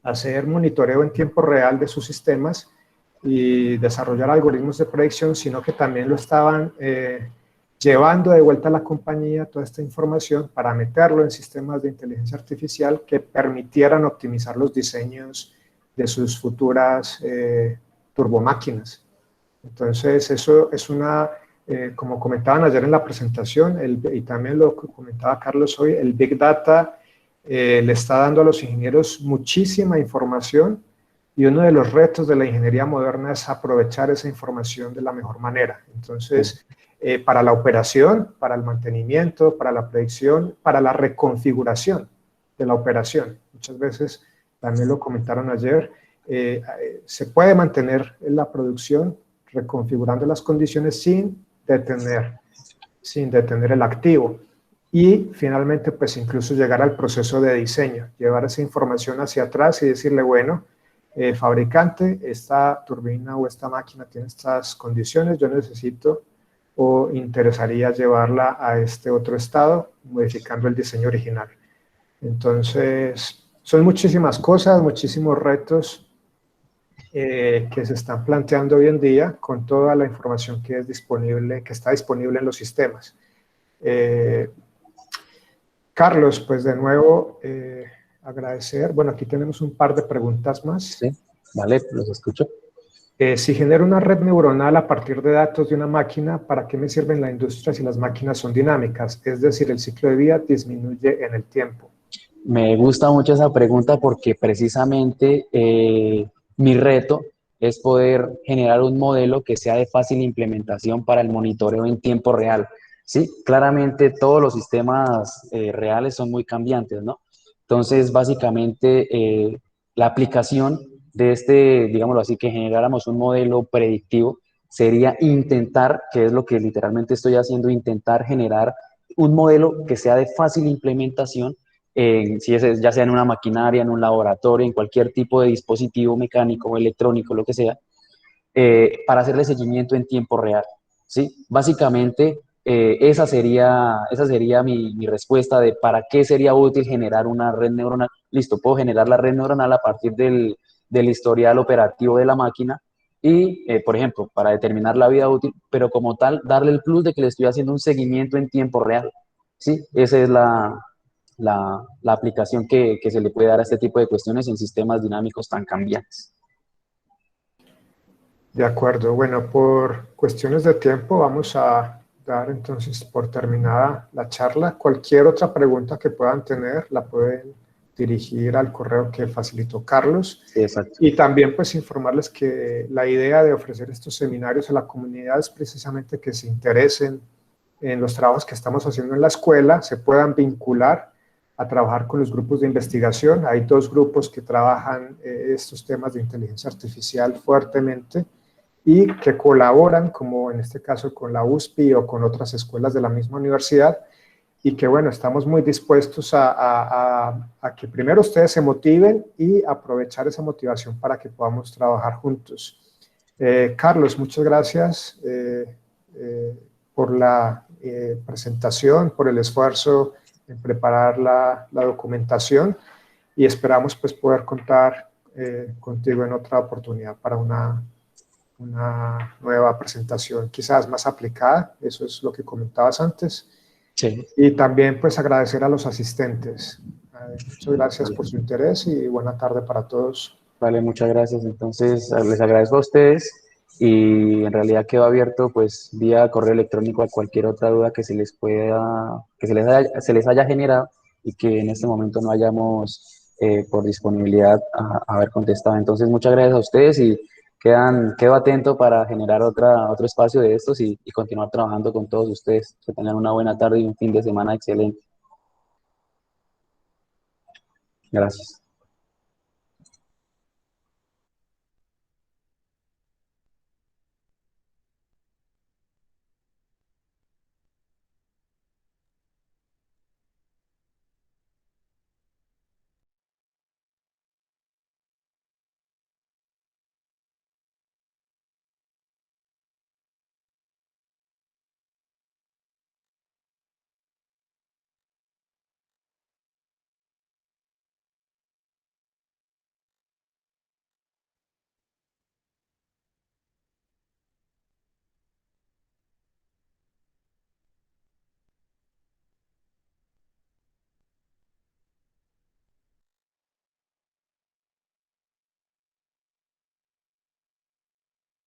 hacer monitoreo en tiempo real de sus sistemas y desarrollar algoritmos de predicción, sino que también lo estaban llevando de vuelta a la compañía toda esta información para meterlo en sistemas de inteligencia artificial que permitieran optimizar los diseños de sus futuras turbomáquinas. Entonces, eso es una, como comentaban ayer en la presentación, y también lo comentaba Carlos hoy, el Big Data le está dando a los ingenieros muchísima información y uno de los retos de la ingeniería moderna es aprovechar esa información de la mejor manera. Entonces, para la operación, para el mantenimiento, para la predicción, para la reconfiguración de la operación. Muchas veces, también lo comentaron ayer, se puede mantener la producción reconfigurando las condiciones sin detener el activo. Y finalmente, pues incluso llegar al proceso de diseño, llevar esa información hacia atrás y decirle, bueno, fabricante, esta turbina o esta máquina tiene estas condiciones, yo necesito o interesaría llevarla a este otro estado, modificando el diseño original. Entonces, son muchísimas cosas, muchísimos retos que se están planteando hoy en día con toda la información que es disponible, que está disponible en los sistemas. Carlos, pues de nuevo agradecer. Bueno, aquí tenemos un par de preguntas más. Sí, vale, los escucho. Si genero una red neuronal a partir de datos de una máquina, ¿para qué me sirve en la industria si las máquinas son dinámicas? Es decir, el ciclo de vida disminuye en el tiempo. Me gusta mucho esa pregunta porque precisamente mi reto es poder generar un modelo que sea de fácil implementación para el monitoreo en tiempo real. Sí, claramente todos los sistemas reales son muy cambiantes, ¿no? Entonces, básicamente, la aplicación de este, digámoslo así, que generáramos un modelo predictivo, sería intentar, que es lo que literalmente estoy haciendo, intentar generar un modelo que sea de fácil implementación si es, ya sea en una maquinaria, en un laboratorio, en cualquier tipo de dispositivo mecánico o electrónico, lo que sea, para hacerle seguimiento en tiempo real. ¿Sí? Básicamente, esa sería mi respuesta de para qué sería útil generar una red neuronal. Listo, puedo generar la red neuronal a partir del historial operativo de la máquina y, por ejemplo, para determinar la vida útil, pero como tal, darle el plus de que le estoy haciendo un seguimiento en tiempo real. ¿Sí? Esa es la aplicación que se le puede dar a este tipo de cuestiones en sistemas dinámicos tan cambiantes. De acuerdo. Bueno, por cuestiones de tiempo vamos a dar entonces por terminada la charla. Cualquier otra pregunta que puedan tener la pueden dirigir al correo que facilitó Carlos. Sí, exacto. Y también pues informarles que la idea de ofrecer estos seminarios a la comunidad es precisamente que se interesen en los trabajos que estamos haciendo en la escuela, se puedan vincular a trabajar con los grupos de investigación. Hay dos grupos que trabajan estos temas de inteligencia artificial fuertemente y que colaboran, como en este caso con la USPI o con otras escuelas de la misma universidad, y que bueno, estamos muy dispuestos a que primero ustedes se motiven y aprovechar esa motivación para que podamos trabajar juntos. Carlos, muchas gracias por la presentación, por el esfuerzo en preparar la documentación y esperamos pues poder contar contigo en otra oportunidad para una nueva presentación quizás más aplicada, eso es lo que comentabas antes. Sí. Y también pues agradecer a los asistentes. Muchas gracias Vale. por su interés y buena tarde para todos. Vale, muchas gracias. Entonces, les agradezco a ustedes y en realidad quedo abierto pues vía correo electrónico a cualquier otra duda que se les pueda, que se les haya generado y que en este momento no hayamos por disponibilidad a haber contestado. Entonces, muchas gracias a ustedes y quedo atento para generar otro espacio de estos y continuar trabajando con todos ustedes. Que tengan una buena tarde y un fin de semana excelente. Gracias.